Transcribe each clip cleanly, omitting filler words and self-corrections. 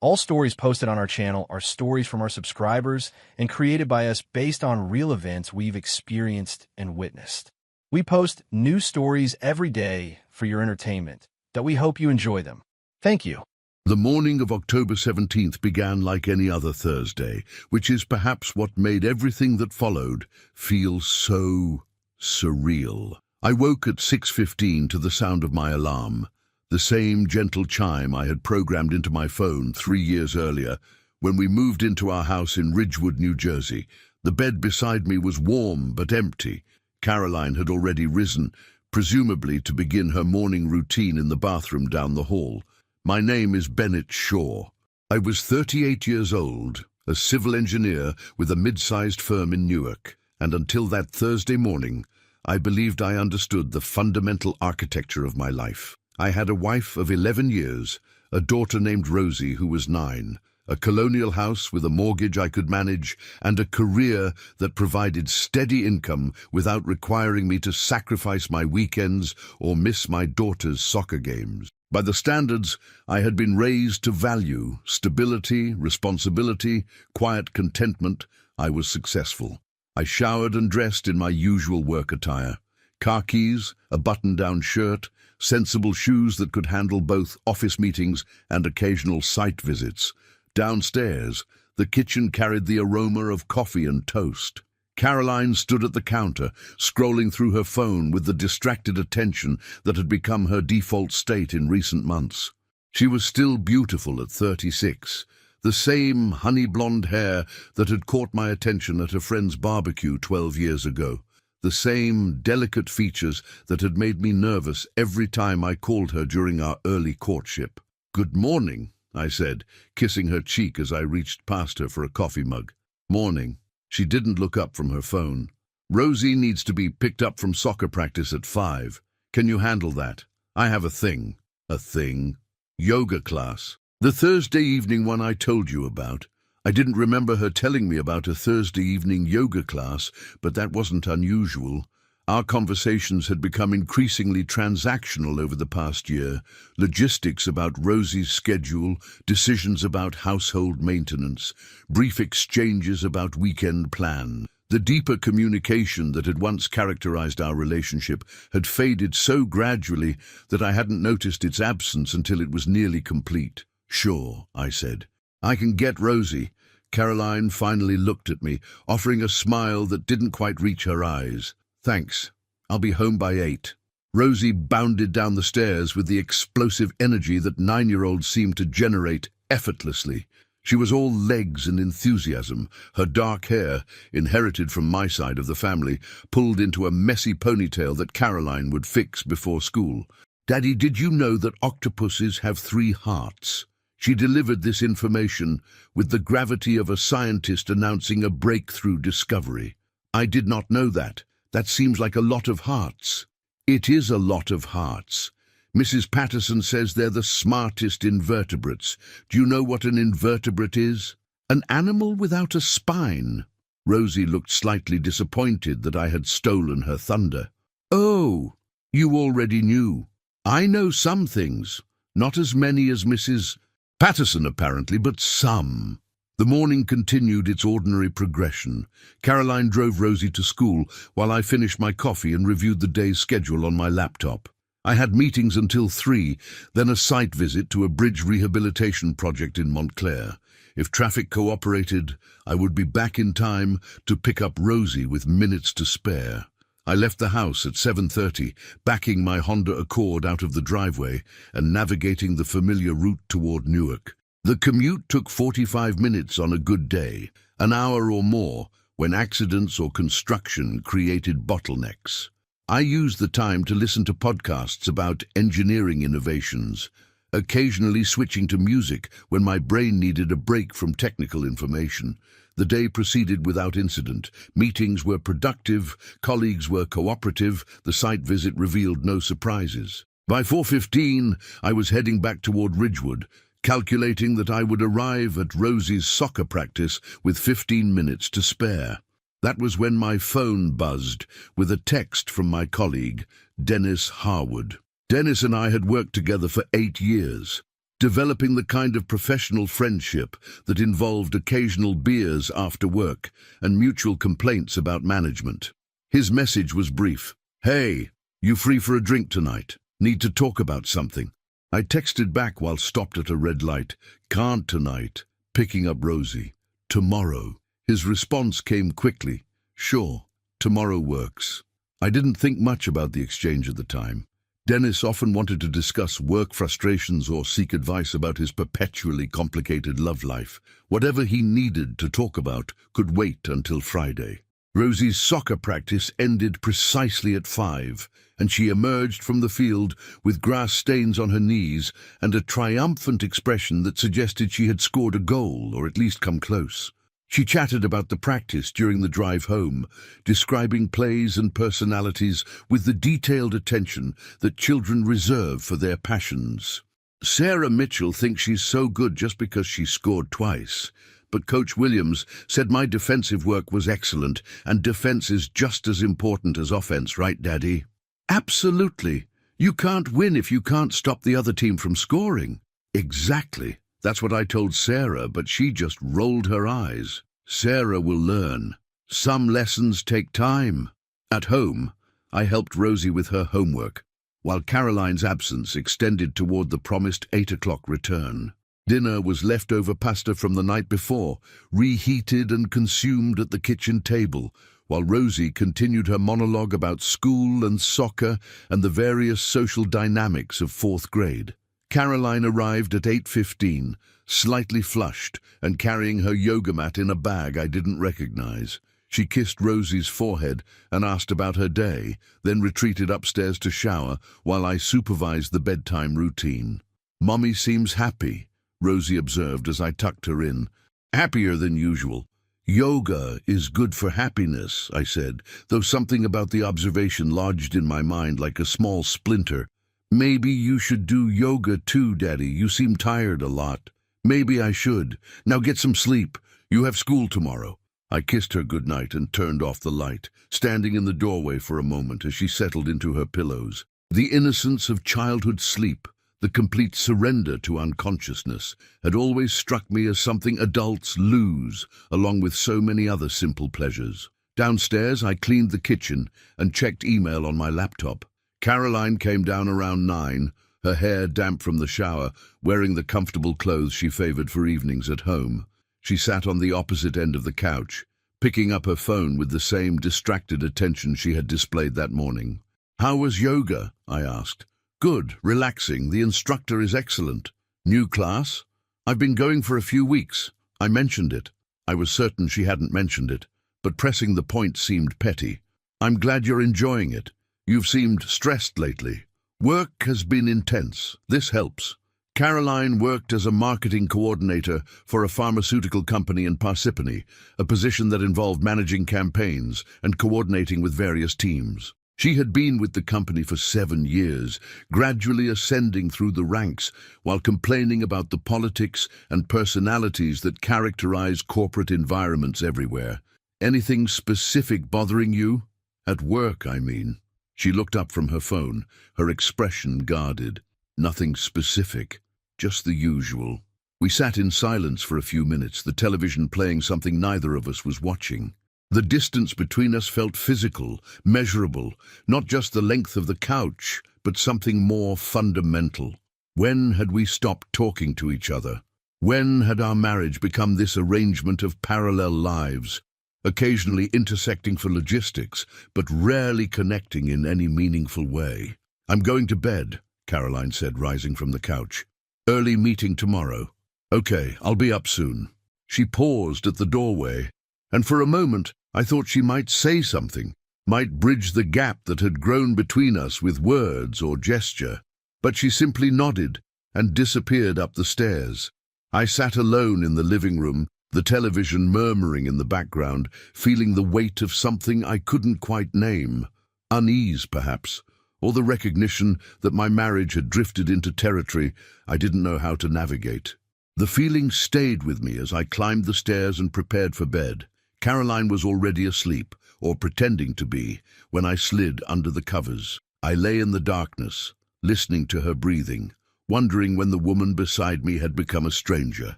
All stories posted on our channel are stories from our subscribers and created by us based on real events we've experienced and witnessed. We post new stories every day for your entertainment, that we hope you enjoy them. Thank you. The morning of October 17th began like any other Thursday, which is perhaps what made everything that followed feel so surreal. I woke at 6:15 to the sound of my alarm, the same gentle chime I had programmed into my phone 3 years earlier when we moved into our house in Ridgewood, New Jersey. The bed beside me was warm but empty. Caroline had already risen, presumably to begin her morning routine in the bathroom down the hall. My name is Bennett Shaw. I was 38 years old, a civil engineer with a mid-sized firm in Newark, and until that Thursday morning, I believed I understood the fundamental architecture of my life. I had a wife of 11 years, a daughter named Rosie who was 9, a colonial house with a mortgage I could manage, and a career that provided steady income without requiring me to sacrifice my weekends or miss my daughter's soccer games. By the standards I had been raised to value, stability, responsibility, quiet contentment, I was successful. I showered and dressed in my usual work attire. Khakis, a button-down shirt, sensible shoes that could handle both office meetings and occasional site visits. Downstairs, the kitchen carried the aroma of coffee and toast. Caroline stood at the counter, scrolling through her phone with the distracted attention that had become her default state in recent months. She was still beautiful at 36, the same honey-blonde hair that had caught my attention at a friend's barbecue 12 years ago. The same delicate features that had made me nervous every time I called her during our early courtship. "Good morning," I said, kissing her cheek as I reached past her for a coffee mug. "Morning." She didn't look up from her phone. "Rosie needs to be picked up from soccer practice at 5. Can you handle that? I have a thing." "A thing?" "Yoga class. The Thursday evening one I told you about." I didn't remember her telling me about a Thursday evening yoga class, but that wasn't unusual. Our conversations had become increasingly transactional over the past year. Logistics about Rosie's schedule, decisions about household maintenance, brief exchanges about weekend plans. The deeper communication that had once characterized our relationship had faded so gradually that I hadn't noticed its absence until it was nearly complete. "Sure," I said. "I can get Rosie." Caroline finally looked at me, offering a smile that didn't quite reach her eyes. "Thanks. I'll be home by 8. Rosie bounded down the stairs with the explosive energy that 9-year-olds seem to generate effortlessly. She was all legs and enthusiasm. Her dark hair, inherited from my side of the family, pulled into a messy ponytail that Caroline would fix before school. "Daddy, did you know that octopuses have 3 hearts?" She delivered this information with the gravity of a scientist announcing a breakthrough discovery. "I did not know that. That seems like a lot of hearts." "It is a lot of hearts. Mrs. Patterson says they're the smartest invertebrates. Do you know what an invertebrate is? An animal without a spine." Rosie looked slightly disappointed that I had stolen her thunder. "Oh, you already knew." "I know some things. Not as many as Mrs. Patterson, apparently, but some." The morning continued its ordinary progression. Caroline drove Rosie to school while I finished my coffee and reviewed the day's schedule on my laptop. I had meetings until 3, then a site visit to a bridge rehabilitation project in Montclair. If traffic cooperated, I would be back in time to pick up Rosie with minutes to spare. I left the house at 7:30, backing my Honda Accord out of the driveway and navigating the familiar route toward Newark. The commute took 45 minutes on a good day, an hour or more when accidents or construction created bottlenecks. I used the time to listen to podcasts about engineering innovations, occasionally switching to music when my brain needed a break from technical information. The day proceeded without incident. Meetings were productive, colleagues were cooperative, the site visit revealed no surprises. By 4:15, I was heading back toward Ridgewood, calculating that I would arrive at Rosie's soccer practice with 15 minutes to spare. That was when my phone buzzed with a text from my colleague, Dennis Harwood. Dennis and I had worked together for 8 years. developing the kind of professional friendship that involved occasional beers after work and mutual complaints about management. His message was brief. "Hey, you free for a drink tonight? Need to talk about something." I texted back while stopped at a red light. "Can't tonight. Picking up Rosie. Tomorrow." His response came quickly. "Sure, tomorrow works." I didn't think much about the exchange at the time. Dennis often wanted to discuss work frustrations or seek advice about his perpetually complicated love life. Whatever he needed to talk about could wait until Friday. Rosie's soccer practice ended precisely at 5, and she emerged from the field with grass stains on her knees and a triumphant expression that suggested she had scored a goal, or at least come close. She chatted about the practice during the drive home, describing plays and personalities with the detailed attention that children reserve for their passions. "Sarah Mitchell thinks she's so good just because she scored twice. But Coach Williams said my defensive work was excellent, and defense is just as important as offense, right, Daddy?" "Absolutely. You can't win if you can't stop the other team from scoring." "Exactly. That's what I told Sarah, but she just rolled her eyes." "Sarah will learn. Some lessons take time." At home, I helped Rosie with her homework, while Caroline's absence extended toward the promised 8 o'clock return. Dinner was leftover pasta from the night before, reheated and consumed at the kitchen table, while Rosie continued her monologue about school and soccer and the various social dynamics of 4th grade. Caroline arrived at 8:15, slightly flushed and carrying her yoga mat in a bag I didn't recognize. She kissed Rosie's forehead and asked about her day, then retreated upstairs to shower while I supervised the bedtime routine. "Mommy seems happy," Rosie observed as I tucked her in. "Happier than usual." "Yoga is good for happiness," I said, though something about the observation lodged in my mind like a small splinter. "Maybe you should do yoga too, Daddy. You seem tired a lot." "Maybe I should. Now get some sleep. You have school tomorrow." I kissed her goodnight and turned off the light, standing in the doorway for a moment as she settled into her pillows. The innocence of childhood sleep, the complete surrender to unconsciousness, had always struck me as something adults lose, along with so many other simple pleasures. Downstairs, I cleaned the kitchen and checked email on my laptop. Caroline came down around 9, her hair damp from the shower, wearing the comfortable clothes she favored for evenings at home. She sat on the opposite end of the couch, picking up her phone with the same distracted attention she had displayed that morning. "How was yoga?" I asked. "Good, relaxing. The instructor is excellent." "New class?" "I've been going for a few weeks." I mentioned it. I was certain she hadn't mentioned it, but pressing the point seemed petty. "I'm glad you're enjoying it. You've seemed stressed lately." "Work has been intense. This helps." Caroline worked as a marketing coordinator for a pharmaceutical company in Parsippany, a position that involved managing campaigns and coordinating with various teams. She had been with the company for 7 years, gradually ascending through the ranks while complaining about the politics and personalities that characterize corporate environments everywhere. "Anything specific bothering you?" "At work, I mean." She looked up from her phone, her expression guarded. "Nothing specific, just the usual." We sat in silence for a few minutes, the television playing something neither of us was watching. The distance between us felt physical, measurable, not just the length of the couch, but something more fundamental. When had we stopped talking to each other? When had our marriage become this arrangement of parallel lives, occasionally intersecting for logistics, but rarely connecting in any meaningful way? "I'm going to bed," Caroline said, rising from the couch. "Early meeting tomorrow." "Okay, I'll be up soon." She paused at the doorway, and for a moment I thought she might say something, might bridge the gap that had grown between us with words or gesture. But she simply nodded and disappeared up the stairs. I sat alone in the living room, the television murmuring in the background, feeling the weight of something I couldn't quite name. Unease, perhaps, or the recognition that my marriage had drifted into territory I didn't know how to navigate. The feeling stayed with me as I climbed the stairs and prepared for bed. Caroline was already asleep, or pretending to be, when I slid under the covers. I lay in the darkness, listening to her breathing, wondering when the woman beside me had become a stranger.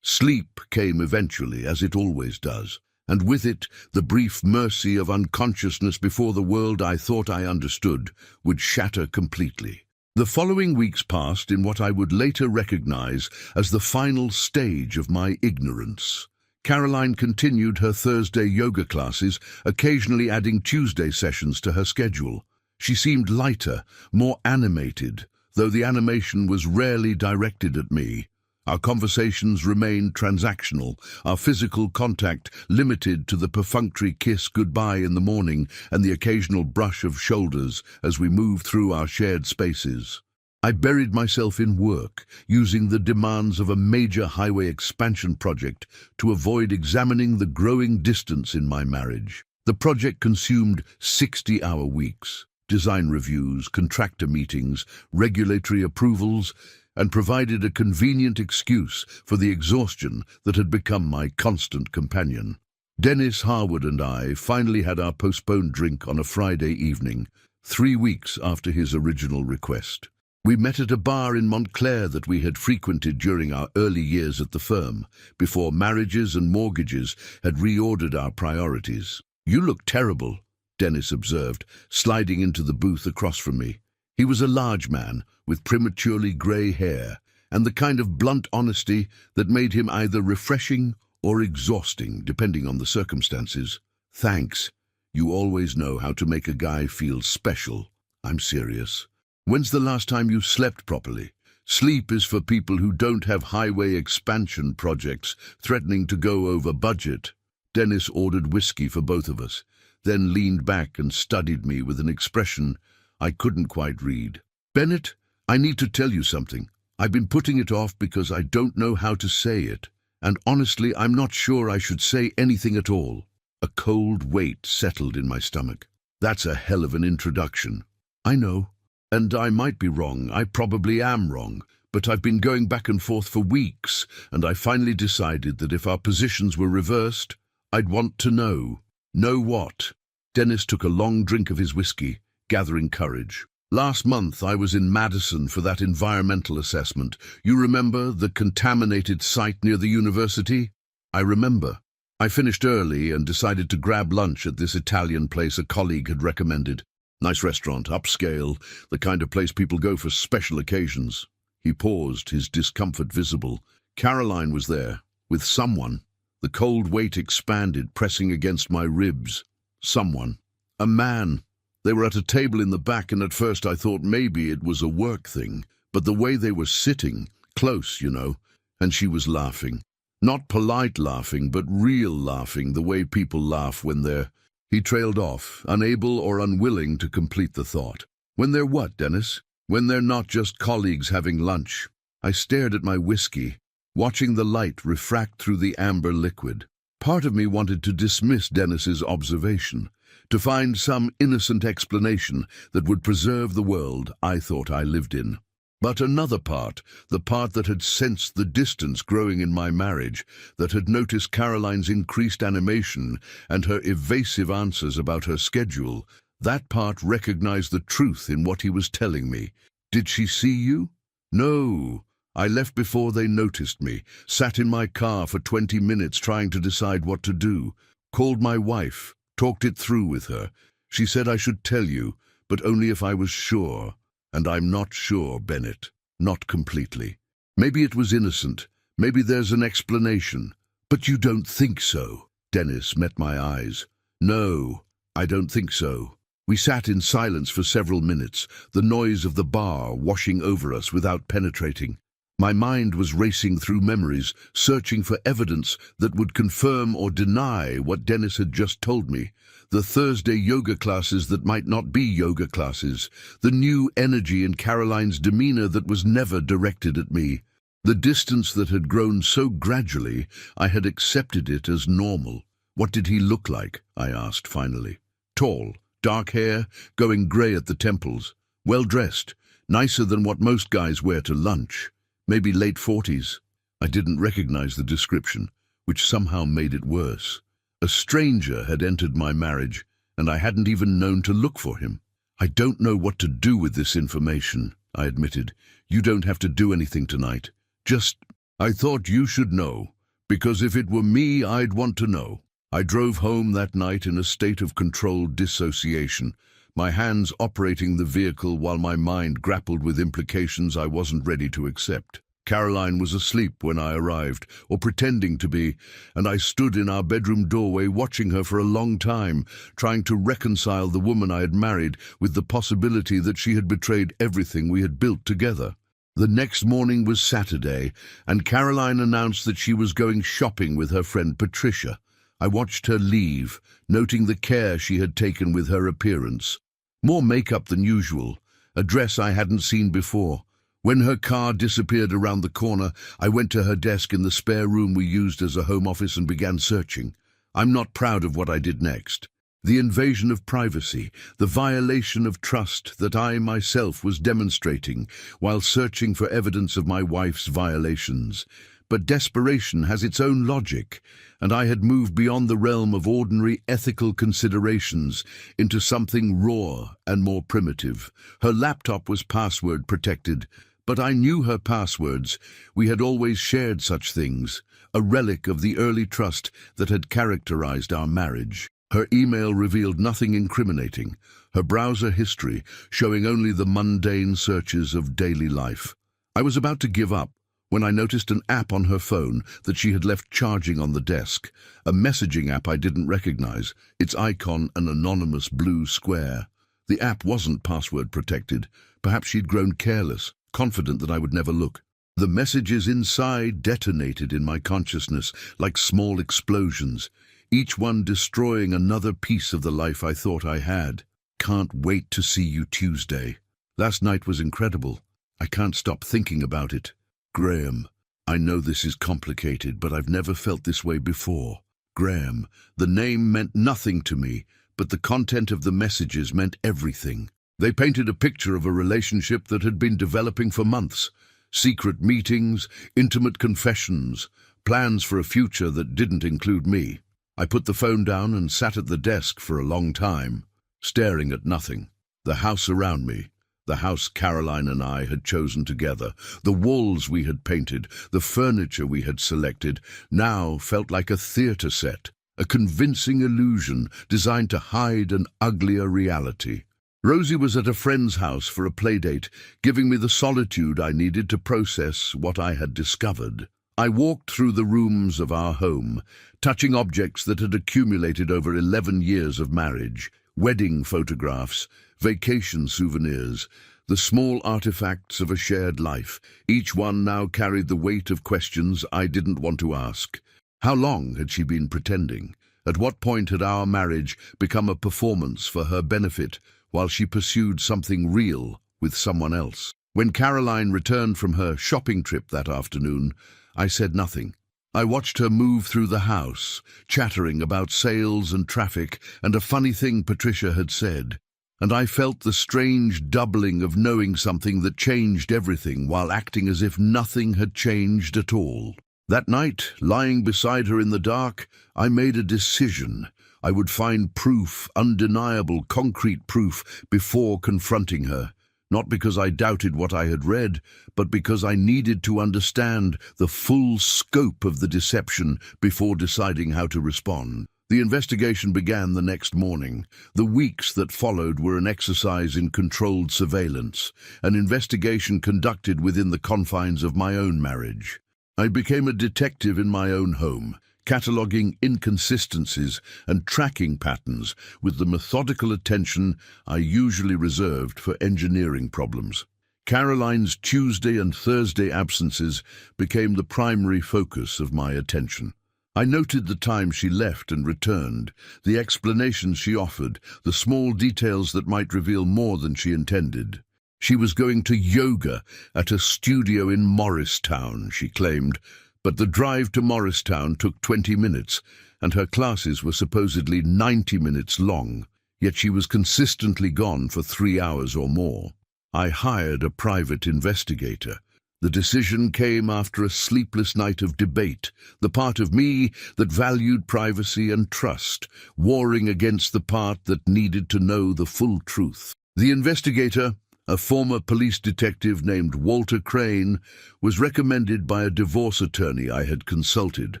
Sleep came eventually, as it always does, and with it the brief mercy of unconsciousness before the world I thought I understood would shatter completely. The following weeks passed in what I would later recognize as the final stage of my ignorance. Caroline continued her Thursday yoga classes, occasionally adding Tuesday sessions to her schedule. She seemed lighter, more animated, though the animation was rarely directed at me. Our conversations remained transactional, our physical contact limited to the perfunctory kiss goodbye in the morning and the occasional brush of shoulders as we moved through our shared spaces. I buried myself in work, using the demands of a major highway expansion project to avoid examining the growing distance in my marriage. The project consumed 60-hour weeks, design reviews, contractor meetings, regulatory approvals, and provided a convenient excuse for the exhaustion that had become my constant companion. Dennis Harwood and I finally had our postponed drink on a Friday evening, 3 weeks after his original request. We met at a bar in Montclair that we had frequented during our early years at the firm, before marriages and mortgages had reordered our priorities. "You look terrible," Dennis observed, sliding into the booth across from me. He was a large man, with prematurely grey hair, and the kind of blunt honesty that made him either refreshing or exhausting, depending on the circumstances. "Thanks. You always know how to make a guy feel special." "I'm serious. When's the last time you slept properly? Sleep is for people who don't have highway expansion projects threatening to go over budget." Dennis ordered whiskey for both of us, then leaned back and studied me with an expression I couldn't quite read. "Bennett, I need to tell you something. I've been putting it off because I don't know how to say it, and honestly, I'm not sure I should say anything at all." A cold weight settled in my stomach. "That's a hell of an introduction." "I know. And I might be wrong, I probably am wrong, but I've been going back and forth for weeks, and I finally decided that if our positions were reversed, I'd want to know." "Know what?" Dennis took a long drink of his whiskey, gathering courage. "Last month I was in Madison for that environmental assessment. You remember the contaminated site near the university?" "I remember. I finished early and decided to grab lunch at this Italian place a colleague had recommended. Nice restaurant, upscale, the kind of place people go for special occasions." He paused, his discomfort visible. Caroline was there, with someone. The cold weight expanded, pressing against my ribs. Someone. A man. They were at a table in the back, and at first I thought maybe it was a work thing. But the way they were sitting, close, you know, and she was laughing. Not polite laughing, but real laughing, the way people laugh when they're... He trailed off, unable or unwilling to complete the thought. "When they're what, Dennis? When they're not just colleagues having lunch." I stared at my whiskey, watching the light refract through the amber liquid. Part of me wanted to dismiss Dennis's observation, to find some innocent explanation that would preserve the world I thought I lived in. But another part, the part that had sensed the distance growing in my marriage, that had noticed Caroline's increased animation and her evasive answers about her schedule, that part recognized the truth in what he was telling me. "Did she see you?" "No. I left before they noticed me, sat in my car for 20 minutes trying to decide what to do. Called my wife, talked it through with her. She said I should tell you, but only if I was sure. And I'm not sure, Bennett. Not completely. Maybe it was innocent. Maybe there's an explanation. But you don't think so?" Dennis met my eyes. "No, I don't think so." We sat in silence for several minutes, the noise of the bar washing over us without penetrating. My mind was racing through memories, searching for evidence that would confirm or deny what Dennis had just told me. The Thursday yoga classes that might not be yoga classes, the new energy in Caroline's demeanor that was never directed at me. The distance that had grown so gradually, I had accepted it as normal. "What did he look like?" I asked finally. "Tall, dark hair, going grey at the temples. Well-dressed, nicer than what most guys wear to lunch. Maybe late 40s. I didn't recognize the description, which somehow made it worse. A stranger had entered my marriage, and I hadn't even known to look for him. "I don't know what to do with this information," I admitted. "You don't have to do anything tonight. Just, I thought you should know, because if it were me, I'd want to know." I drove home that night in a state of controlled dissociation, my hands operating the vehicle while my mind grappled with implications I wasn't ready to accept. Caroline was asleep when I arrived, or pretending to be, and I stood in our bedroom doorway watching her for a long time, trying to reconcile the woman I had married with the possibility that she had betrayed everything we had built together. The next morning was Saturday, and Caroline announced that she was going shopping with her friend Patricia. I watched her leave, noting the care she had taken with her appearance. More makeup than usual, a dress I hadn't seen before. When her car disappeared around the corner, I went to her desk in the spare room we used as a home office and began searching. I'm not proud of what I did next. The invasion of privacy, the violation of trust that I myself was demonstrating while searching for evidence of my wife's violations. But desperation has its own logic, and I had moved beyond the realm of ordinary ethical considerations into something raw and more primitive. Her laptop was password protected, but I knew her passwords. We had always shared such things, a relic of the early trust that had characterized our marriage. Her email revealed nothing incriminating, her browser history showing only the mundane searches of daily life. I was about to give up when I noticed an app on her phone that she had left charging on the desk, a messaging app I didn't recognize, its icon an anonymous blue square. The app wasn't password protected. Perhaps she'd grown careless, confident that I would never look. The messages inside detonated in my consciousness like small explosions, each one destroying another piece of the life I thought I had. "Can't wait to see you Tuesday. Last night was incredible. I can't stop thinking about it. Graham, I know this is complicated, but I've never felt this way before." Graham, the name meant nothing to me, but the content of the messages meant everything. They painted a picture of a relationship that had been developing for months. Secret meetings, intimate confessions, plans for a future that didn't include me. I put the phone down and sat at the desk for a long time, staring at nothing. The house around me, the house Caroline and I had chosen together, the walls we had painted, the furniture we had selected, now felt like a theater set, a convincing illusion designed to hide an uglier reality. Rosie was at a friend's house for a playdate, giving me the solitude I needed to process what I had discovered. I walked through the rooms of our home, touching objects that had accumulated over 11 years of marriage, wedding photographs, vacation souvenirs, the small artifacts of a shared life. Each one now carried the weight of questions I didn't want to ask. How long had she been pretending? At what point had our marriage become a performance for her benefit, while she pursued something real with someone else? When Caroline returned from her shopping trip that afternoon, I said nothing. I watched her move through the house, chattering about sales and traffic and a funny thing Patricia had said, and I felt the strange doubling of knowing something that changed everything while acting as if nothing had changed at all. That night, lying beside her in the dark, I made a decision. I would find proof, undeniable, concrete proof, before confronting her. Not because I doubted what I had read, but because I needed to understand the full scope of the deception before deciding how to respond. The investigation began the next morning. The weeks that followed were an exercise in controlled surveillance, an investigation conducted within the confines of my own marriage. I became a detective in my own home, cataloguing inconsistencies and tracking patterns with the methodical attention I usually reserved for engineering problems. Caroline's Tuesday and Thursday absences became the primary focus of my attention. I noted the time she left and returned, the explanations she offered, the small details that might reveal more than she intended. She was going to yoga at a studio in Morristown, she claimed, but the drive to Morristown took 20 minutes, and her classes were supposedly 90 minutes long, yet she was consistently gone for 3 hours or more. I hired a private investigator. The decision came after a sleepless night of debate, the part of me that valued privacy and trust, warring against the part that needed to know the full truth. The investigator, A former police detective named Walter Crane was recommended by a divorce attorney I had consulted,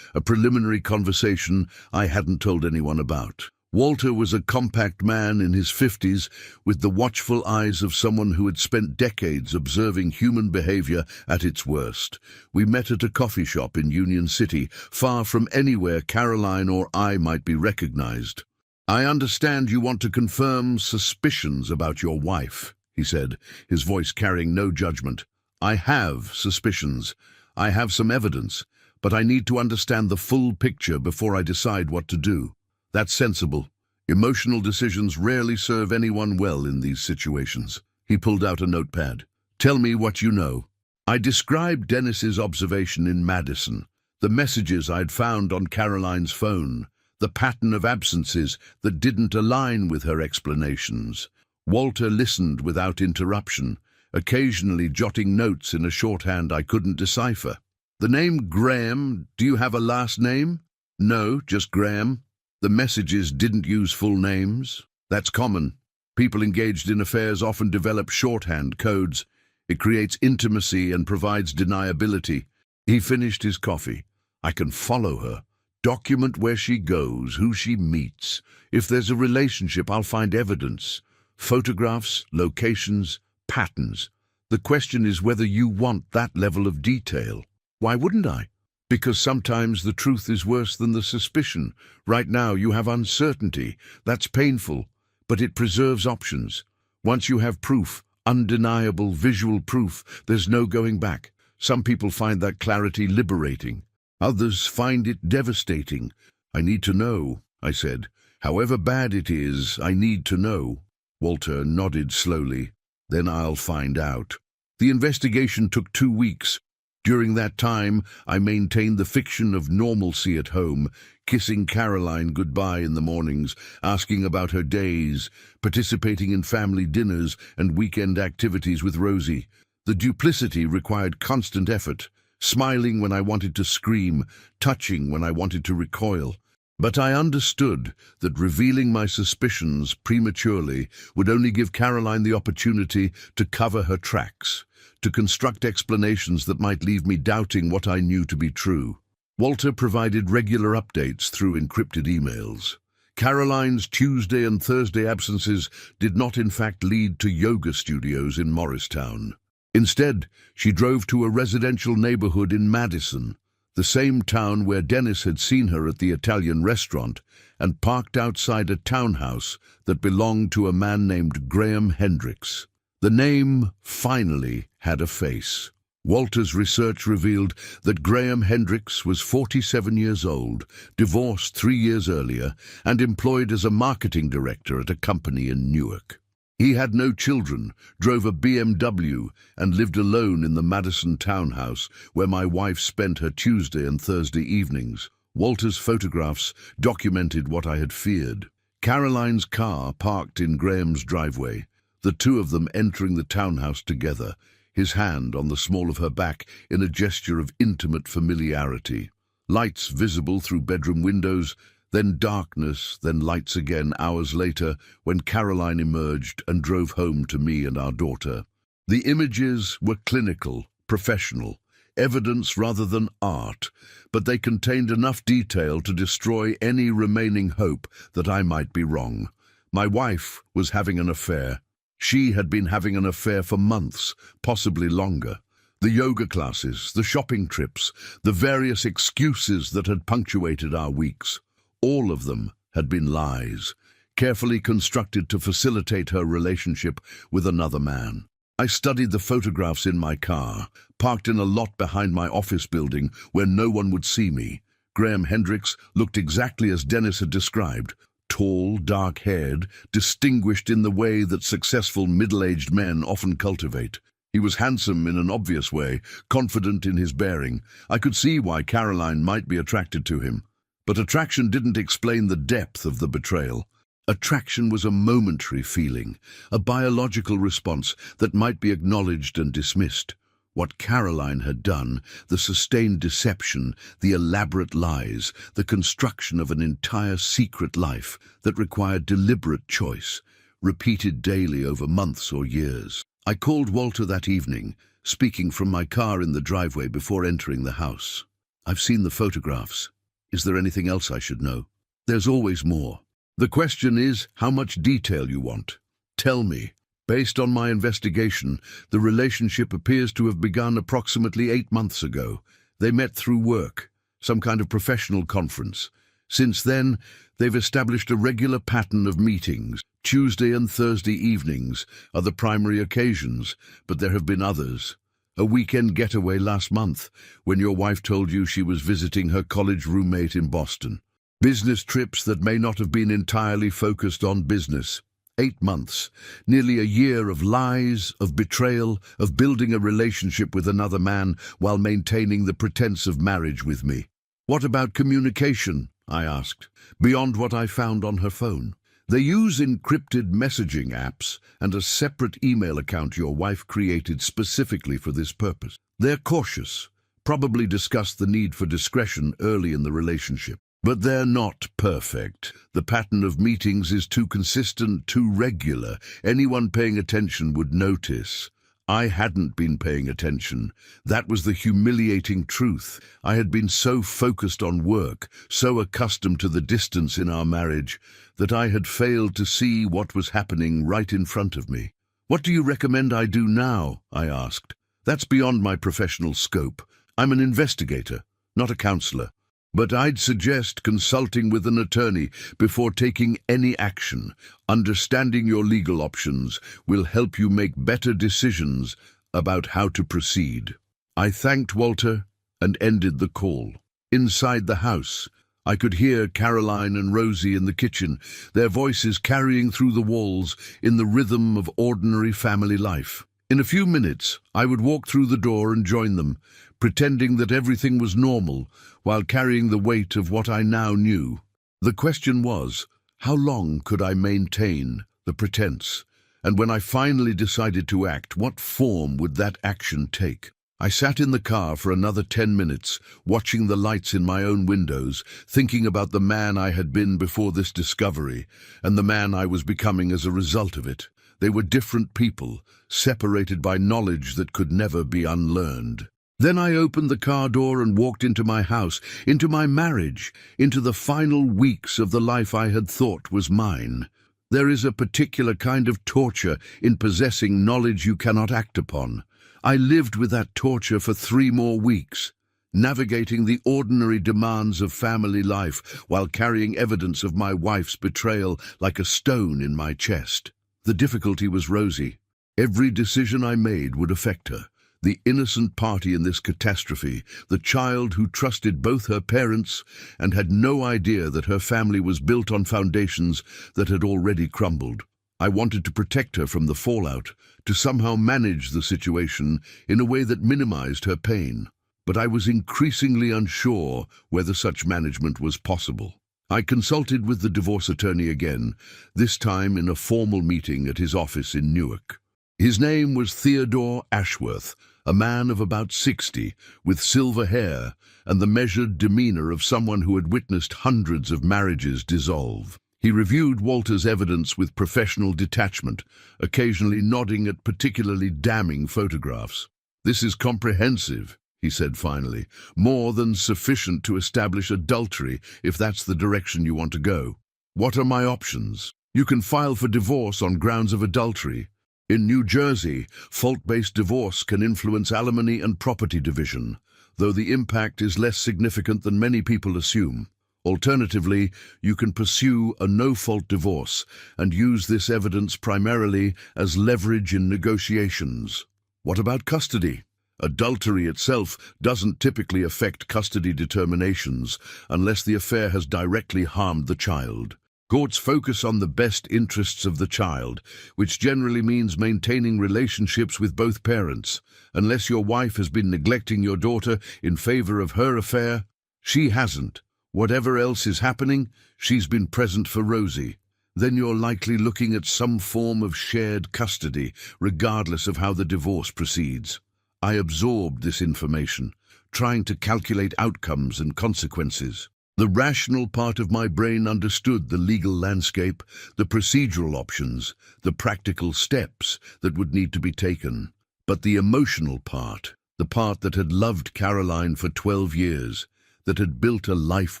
a preliminary conversation I hadn't told anyone about. Walter was a compact man in his 50s with the watchful eyes of someone who had spent decades observing human behavior at its worst. We met at a coffee shop in Union City, far from anywhere Caroline or I might be recognized. "I understand you want to confirm suspicions about your wife," he said, his voice carrying no judgment. "I have suspicions. I have some evidence, but I need to understand the full picture before I decide what to do." "That's sensible. Emotional decisions rarely serve anyone well in these situations." He pulled out a notepad. "Tell me what you know." I described Dennis's observation in Madison, the messages I'd found on Caroline's phone, the pattern of absences that didn't align with her explanations. Walter listened without interruption, occasionally jotting notes in a shorthand I couldn't decipher. "The name Graham, do you have a last name?" "No, just Graham." "The messages didn't use full names?" "That's common. People engaged in affairs often develop shorthand codes. It creates intimacy and provides deniability." He finished his coffee. "I can follow her. Document where she goes, who she meets. If there's a relationship, I'll find evidence. Photographs, locations, patterns. The question is whether you want that level of detail." "Why wouldn't I?" "Because sometimes the truth is worse than the suspicion. Right now you have uncertainty. That's painful, but it preserves options. Once you have proof, undeniable visual proof, there's no going back. Some people find that clarity liberating. Others find it devastating." "I need to know," I said. "However bad it is, I need to know." Walter nodded slowly. "Then I'll find out." The investigation took 2 weeks. During that time, I maintained the fiction of normalcy at home, kissing Caroline goodbye in the mornings, asking about her days, participating in family dinners and weekend activities with Rosie. The duplicity required constant effort, smiling when I wanted to scream, touching when I wanted to recoil. But I understood that revealing my suspicions prematurely would only give Caroline the opportunity to cover her tracks, to construct explanations that might leave me doubting what I knew to be true. Walter provided regular updates through encrypted emails. Caroline's Tuesday and Thursday absences did not in fact lead to yoga studios in Morristown. Instead, she drove to a residential neighborhood in Madison, the same town where Dennis had seen her at the Italian restaurant, and parked outside a townhouse that belonged to a man named Graham Hendricks. The name finally had a face. Walter's research revealed that Graham Hendricks was 47 years old, divorced 3 years earlier, and employed as a marketing director at a company in Newark. He had no children, drove a BMW, and lived alone in the Madison townhouse where my wife spent her Tuesday and Thursday evenings. Walter's photographs documented what I had feared. Caroline's car parked in Graham's driveway, the two of them entering the townhouse together, his hand on the small of her back in a gesture of intimate familiarity. Lights visible through bedroom windows, then darkness, then lights again hours later when Caroline emerged and drove home to me and our daughter. The images were clinical, professional, evidence rather than art, but they contained enough detail to destroy any remaining hope that I might be wrong. My wife was having an affair. She had been having an affair for months, possibly longer. The yoga classes, the shopping trips, the various excuses that had punctuated our weeks. All of them had been lies, carefully constructed to facilitate her relationship with another man. I studied the photographs in my car, parked in a lot behind my office building where no one would see me. Graham Hendricks looked exactly as Dennis had described. Tall, dark-haired, distinguished in the way that successful middle-aged men often cultivate. He was handsome in an obvious way, confident in his bearing. I could see why Caroline might be attracted to him. But attraction didn't explain the depth of the betrayal. Attraction was a momentary feeling, a biological response that might be acknowledged and dismissed. What Caroline had done, the sustained deception, the elaborate lies, the construction of an entire secret life that required deliberate choice, repeated daily over months or years. I called Walter that evening, speaking from my car in the driveway before entering the house. I've seen the photographs. Is there anything else I should know? There's always more. The question is how much detail you want. Tell me. Based on my investigation, the relationship appears to have begun approximately 8 months ago. They met through work, some kind of professional conference. Since then, they've established a regular pattern of meetings. Tuesday and Thursday evenings are the primary occasions, but there have been others. A weekend getaway last month, when your wife told you she was visiting her college roommate in Boston. Business trips that may not have been entirely focused on business. 8 months, nearly a year of lies, of betrayal, of building a relationship with another man while maintaining the pretense of marriage with me. What about communication? I asked, beyond what I found on her phone. They use encrypted messaging apps and a separate email account your wife created specifically for this purpose. They're cautious, probably discussed the need for discretion early in the relationship. But they're not perfect. The pattern of meetings is too consistent, too regular. Anyone paying attention would notice. I hadn't been paying attention. That was the humiliating truth. I had been so focused on work, so accustomed to the distance in our marriage, that I had failed to see what was happening right in front of me. What do you recommend I do now? I asked. That's beyond my professional scope. I'm an investigator, not a counselor. But I'd suggest consulting with an attorney before taking any action. Understanding your legal options will help you make better decisions about how to proceed. I thanked Walter and ended the call. Inside the house, I could hear Caroline and Rosie in the kitchen, their voices carrying through the walls in the rhythm of ordinary family life. In a few minutes, I would walk through the door and join them, pretending that everything was normal, while carrying the weight of what I now knew. The question was, how long could I maintain the pretense? And when I finally decided to act, what form would that action take? I sat in the car for another 10 minutes, watching the lights in my own windows, thinking about the man I had been before this discovery, and the man I was becoming as a result of it. They were different people, separated by knowledge that could never be unlearned. Then I opened the car door and walked into my house, into my marriage, into the final weeks of the life I had thought was mine. There is a particular kind of torture in possessing knowledge you cannot act upon. I lived with that torture for 3 more weeks, navigating the ordinary demands of family life while carrying evidence of my wife's betrayal like a stone in my chest. The difficulty was Rosie. Every decision I made would affect her. The innocent party in this catastrophe, the child who trusted both her parents and had no idea that her family was built on foundations that had already crumbled. I wanted to protect her from the fallout, to somehow manage the situation in a way that minimized her pain. But I was increasingly unsure whether such management was possible. I consulted with the divorce attorney again, this time in a formal meeting at his office in Newark. His name was Theodore Ashworth, a man of about 60, with silver hair and the measured demeanor of someone who had witnessed hundreds of marriages dissolve. He reviewed Walter's evidence with professional detachment, occasionally nodding at particularly damning photographs. "This is comprehensive," he said finally, "more than sufficient to establish adultery if that's the direction you want to go. What are my options? You can file for divorce on grounds of adultery. In New Jersey, fault-based divorce can influence alimony and property division, though the impact is less significant than many people assume. Alternatively, you can pursue a no-fault divorce and use this evidence primarily as leverage in negotiations. What about custody? Adultery itself doesn't typically affect custody determinations unless the affair has directly harmed the child. Courts focus on the best interests of the child, which generally means maintaining relationships with both parents. Unless your wife has been neglecting your daughter in favor of her affair, she hasn't. Whatever else is happening, she's been present for Rosie. Then you're likely looking at some form of shared custody, regardless of how the divorce proceeds. I absorbed this information, trying to calculate outcomes and consequences. The rational part of my brain understood the legal landscape, the procedural options, the practical steps that would need to be taken. But the emotional part, the part that had loved Caroline for 12 years, that had built a life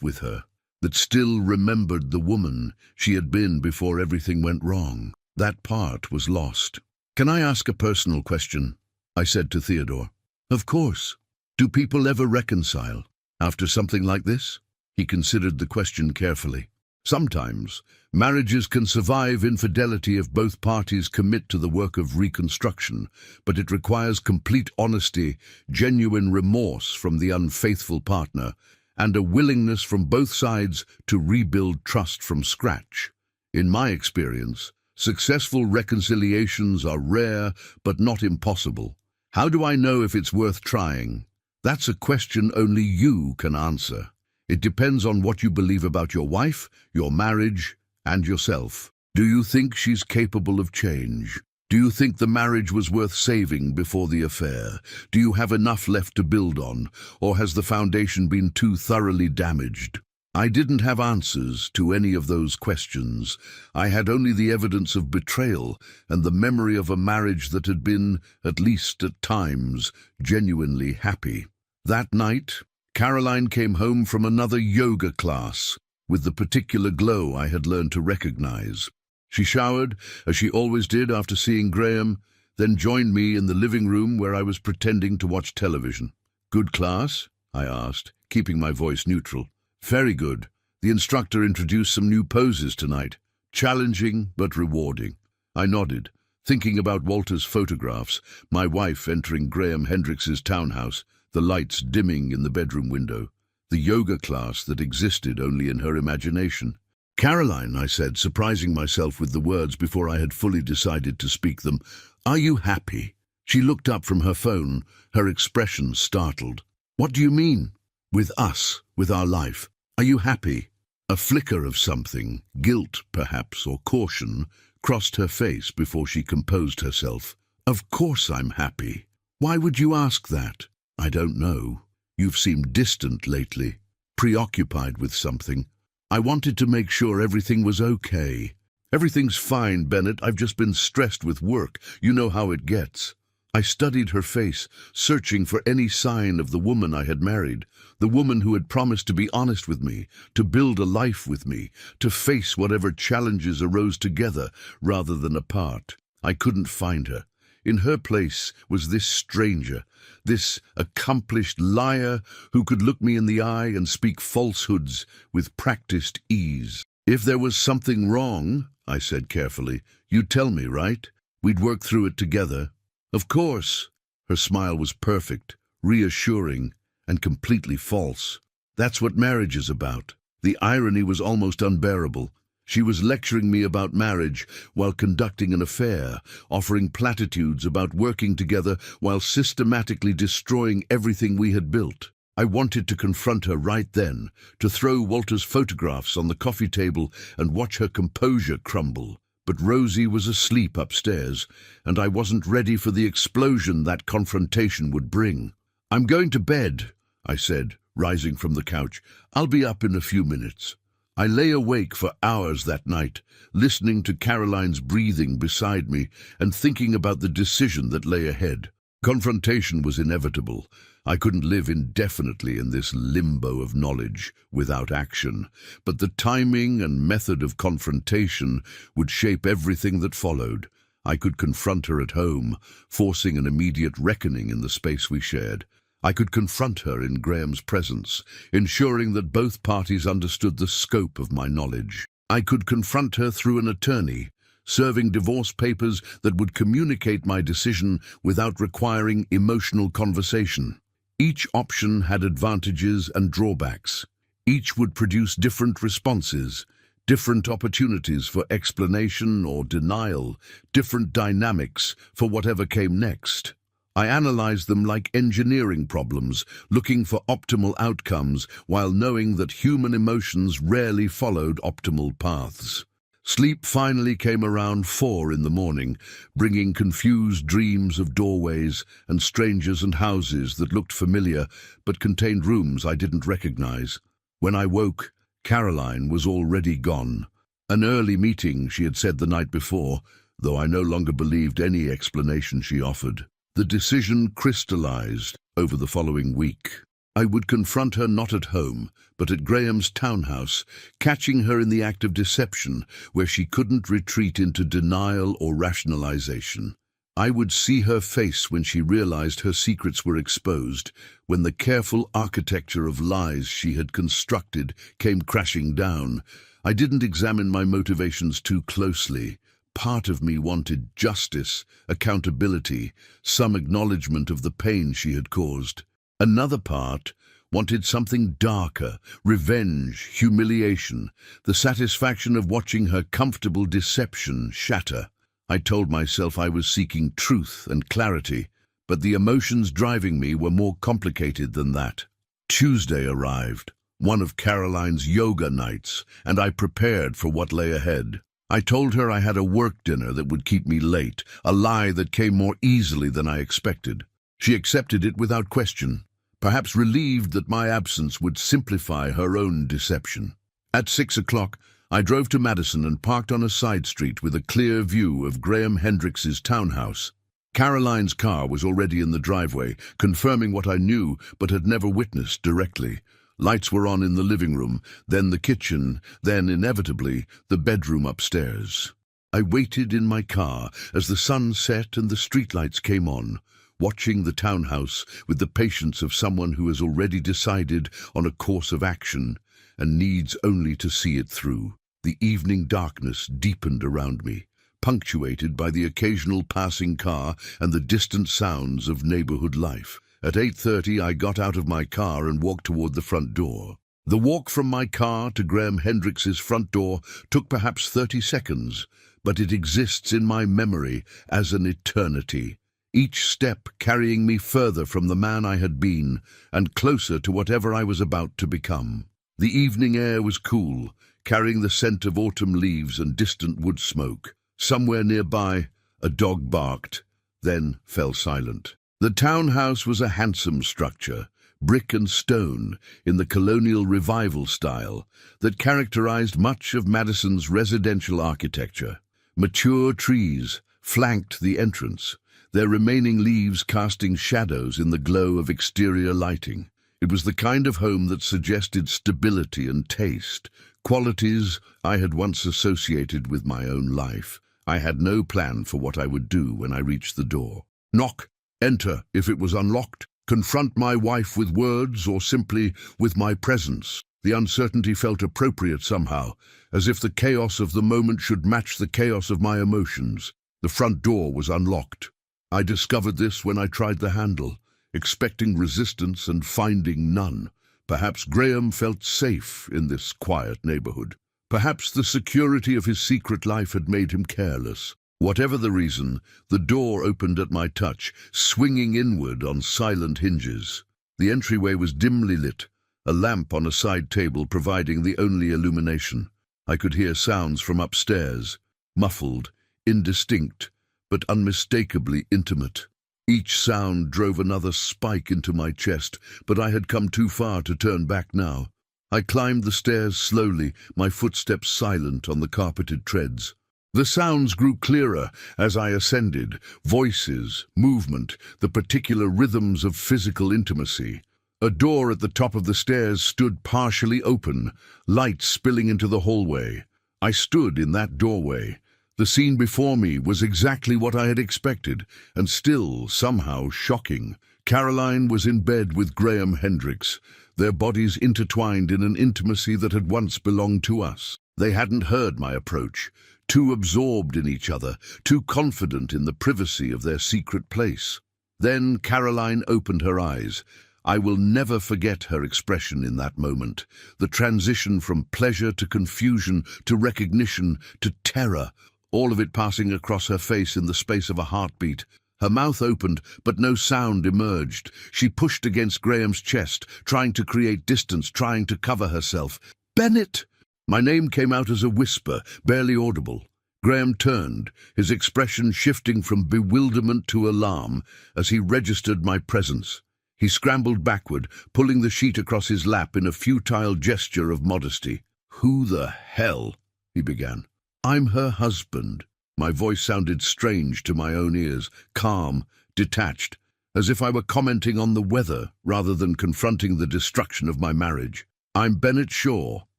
with her, that still remembered the woman she had been before everything went wrong, that part was lost. "Can I ask a personal question?" I said to Theodore. "Of course. Do people ever reconcile after something like this?" He considered the question carefully. "Sometimes, marriages can survive infidelity if both parties commit to the work of reconstruction, but it requires complete honesty, genuine remorse from the unfaithful partner, and a willingness from both sides to rebuild trust from scratch. In my experience, successful reconciliations are rare but not impossible. How do I know if it's worth trying? That's a question only you can answer. It depends on what you believe about your wife, your marriage, and yourself. Do you think she's capable of change? Do you think the marriage was worth saving before the affair? Do you have enough left to build on, or has the foundation been too thoroughly damaged?" I didn't have answers to any of those questions. I had only the evidence of betrayal and the memory of a marriage that had been, at least at times, genuinely happy. That night, Caroline came home from another yoga class with the particular glow I had learned to recognize. She showered, as she always did after seeing Graham, then joined me in the living room where I was pretending to watch television. "Good class?" I asked, keeping my voice neutral. "Very good. The instructor introduced some new poses tonight. Challenging but rewarding." I nodded, thinking about Walter's photographs, my wife entering Graham Hendricks's townhouse, the lights dimming in the bedroom window, the yoga class that existed only in her imagination. "Caroline," I said, surprising myself with the words before I had fully decided to speak them, "are you happy?" She looked up from her phone, her expression startled. "What do you mean?" "With us, with our life. Are you happy?" A flicker of something, guilt perhaps, or caution, crossed her face before she composed herself. "Of course I'm happy. Why would you ask that?" "I don't know. You've seemed distant lately, preoccupied with something. I wanted to make sure everything was okay." "Everything's fine, Bennett. I've just been stressed with work. You know how it gets." I studied her face, searching for any sign of the woman I had married, the woman who had promised to be honest with me, to build a life with me, to face whatever challenges arose together rather than apart. I couldn't find her. In her place was this stranger, this accomplished liar who could look me in the eye and speak falsehoods with practiced ease. "If there was something wrong," I said carefully, "you'd tell me, right? We'd work through it together." "Of course." Her smile was perfect, reassuring, and completely false. That's what marriage is about. The irony was almost unbearable. She was lecturing me about marriage while conducting an affair, offering platitudes about working together while systematically destroying everything we had built. I wanted to confront her right then, to throw Walter's photographs on the coffee table and watch her composure crumble. But Rosie was asleep upstairs, and I wasn't ready for the explosion that confrontation would bring. "I'm going to bed," I said, rising from the couch. "I'll be up in a few minutes." I lay awake for hours that night, listening to Caroline's breathing beside me and thinking about the decision that lay ahead. Confrontation was inevitable. I couldn't live indefinitely in this limbo of knowledge without action, but the timing and method of confrontation would shape everything that followed. I could confront her at home, forcing an immediate reckoning in the space we shared. I could confront her in Graham's presence, ensuring that both parties understood the scope of my knowledge. I could confront her through an attorney, serving divorce papers that would communicate my decision without requiring emotional conversation. Each option had advantages and drawbacks. Each would produce different responses, different opportunities for explanation or denial, different dynamics for whatever came next. I analyzed them like engineering problems, looking for optimal outcomes while knowing that human emotions rarely followed optimal paths. Sleep finally came around 4 in the morning, bringing confused dreams of doorways and strangers and houses that looked familiar but contained rooms I didn't recognize. When I woke, Caroline was already gone. An early meeting, she had said the night before, though I no longer believed any explanation she offered. The decision crystallized over the following week. I would confront her not at home, but at Graham's townhouse, catching her in the act of deception, where she couldn't retreat into denial or rationalization. I would see her face when she realized her secrets were exposed, when the careful architecture of lies she had constructed came crashing down. I didn't examine my motivations too closely. Part of me wanted justice, accountability, some acknowledgement of the pain she had caused. Another part wanted something darker, revenge, humiliation, the satisfaction of watching her comfortable deception shatter. I told myself I was seeking truth and clarity, but the emotions driving me were more complicated than that. Tuesday arrived, one of Caroline's yoga nights, and I prepared for what lay ahead. I told her I had a work dinner that would keep me late, a lie that came more easily than I expected. She accepted it without question, perhaps relieved that my absence would simplify her own deception. At 6 o'clock, I drove to Madison and parked on a side street with a clear view of Graham Hendricks's townhouse. Caroline's car was already in the driveway, confirming what I knew but had never witnessed directly. Lights were on in the living room, then the kitchen, then, inevitably, the bedroom upstairs. I waited in my car as the sun set and the streetlights came on, watching the townhouse with the patience of someone who has already decided on a course of action and needs only to see it through. The evening darkness deepened around me, punctuated by the occasional passing car and the distant sounds of neighborhood life. At 8:30, I got out of my car and walked toward the front door. The walk from my car to Graham Hendricks's front door took perhaps 30 seconds, but it exists in my memory as an eternity, each step carrying me further from the man I had been and closer to whatever I was about to become. The evening air was cool, carrying the scent of autumn leaves and distant wood smoke. Somewhere nearby, a dog barked, then fell silent. The townhouse was a handsome structure, brick and stone, in the colonial revival style that characterized much of Madison's residential architecture. Mature trees flanked the entrance, their remaining leaves casting shadows in the glow of exterior lighting. It was the kind of home that suggested stability and taste, qualities I had once associated with my own life. I had no plan for what I would do when I reached the door. Knock, enter if it was unlocked, confront my wife with words or simply with my presence. The uncertainty felt appropriate somehow, as if the chaos of the moment should match the chaos of my emotions. The front door was unlocked. I discovered this when I tried the handle, expecting resistance and finding none. Perhaps Graham felt safe in this quiet neighborhood. Perhaps the security of his secret life had made him careless. Whatever the reason, the door opened at my touch, swinging inward on silent hinges. The entryway was dimly lit, a lamp on a side table providing the only illumination. I could hear sounds from upstairs, muffled, indistinct, but unmistakably intimate. Each sound drove another spike into my chest, but I had come too far to turn back now. I climbed the stairs slowly, my footsteps silent on the carpeted treads. The sounds grew clearer as I ascended, voices, movement, the particular rhythms of physical intimacy. A door at the top of the stairs stood partially open, light spilling into the hallway. I stood in that doorway. The scene before me was exactly what I had expected, and still somehow shocking. Caroline was in bed with Graham Hendricks, their bodies intertwined in an intimacy that had once belonged to us. They hadn't heard my approach, too absorbed in each other, too confident in the privacy of their secret place. Then Caroline opened her eyes. I will never forget her expression in that moment, the transition from pleasure to confusion to recognition to terror, all of it passing across her face in the space of a heartbeat. Her mouth opened, but no sound emerged. She pushed against Graham's chest, trying to create distance, trying to cover herself. "Bennett!" My name came out as a whisper, barely audible. Graham turned, his expression shifting from bewilderment to alarm as he registered my presence. He scrambled backward, pulling the sheet across his lap in a futile gesture of modesty. "Who the hell?" he began. "I'm her husband." My voice sounded strange to my own ears, calm, detached, as if I were commenting on the weather rather than confronting the destruction of my marriage. "I'm Bennett Shaw,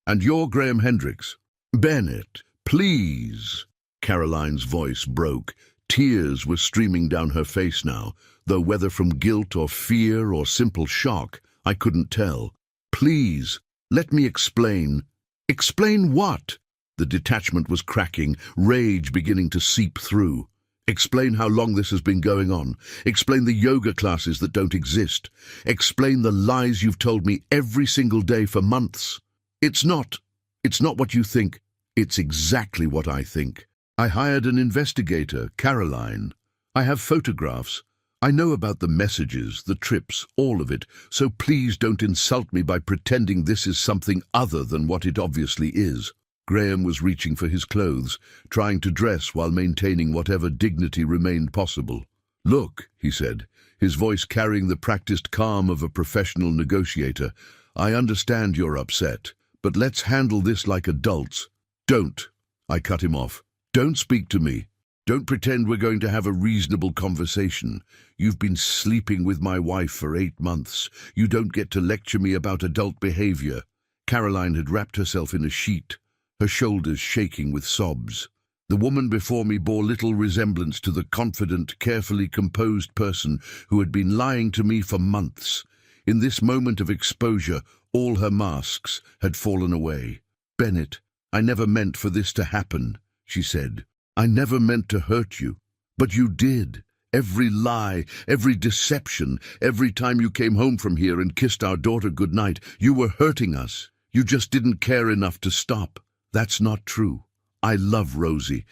and you're Graham Hendricks." "Bennett, please." Caroline's voice broke. Tears were streaming down her face now, though whether from guilt or fear or simple shock, I couldn't tell. "Please, let me explain." "Explain what?" The detachment was cracking, rage beginning to seep through. "Explain how long this has been going on. Explain the yoga classes that don't exist. Explain the lies you've told me every single day for months." It's not what you think. It's exactly what I think. I hired an investigator, Caroline. I have photographs. I know about the messages, the trips, all of it, so please don't insult me by pretending this is something other than what it obviously is. Graham was reaching for his clothes, trying to dress while maintaining whatever dignity remained possible. "Look," he said, his voice carrying the practiced calm of a professional negotiator, "I understand you're upset, but let's handle this like adults." "Don't," I cut him off. "Don't speak to me. Don't pretend we're going to have a reasonable conversation. You've been sleeping with my wife for 8 months. You don't get to lecture me about adult behavior." Caroline had wrapped herself in a sheet, her shoulders shaking with sobs. The woman before me bore little resemblance to the confident, carefully composed person who had been lying to me for months. In this moment of exposure, all her masks had fallen away. "Bennett, I never meant for this to happen," she said. "I never meant to hurt you. But you did. Every lie, every deception, every time you came home from here and kissed our daughter goodnight, you were hurting us. You just didn't care enough to stop. That's not true. I love Rosie.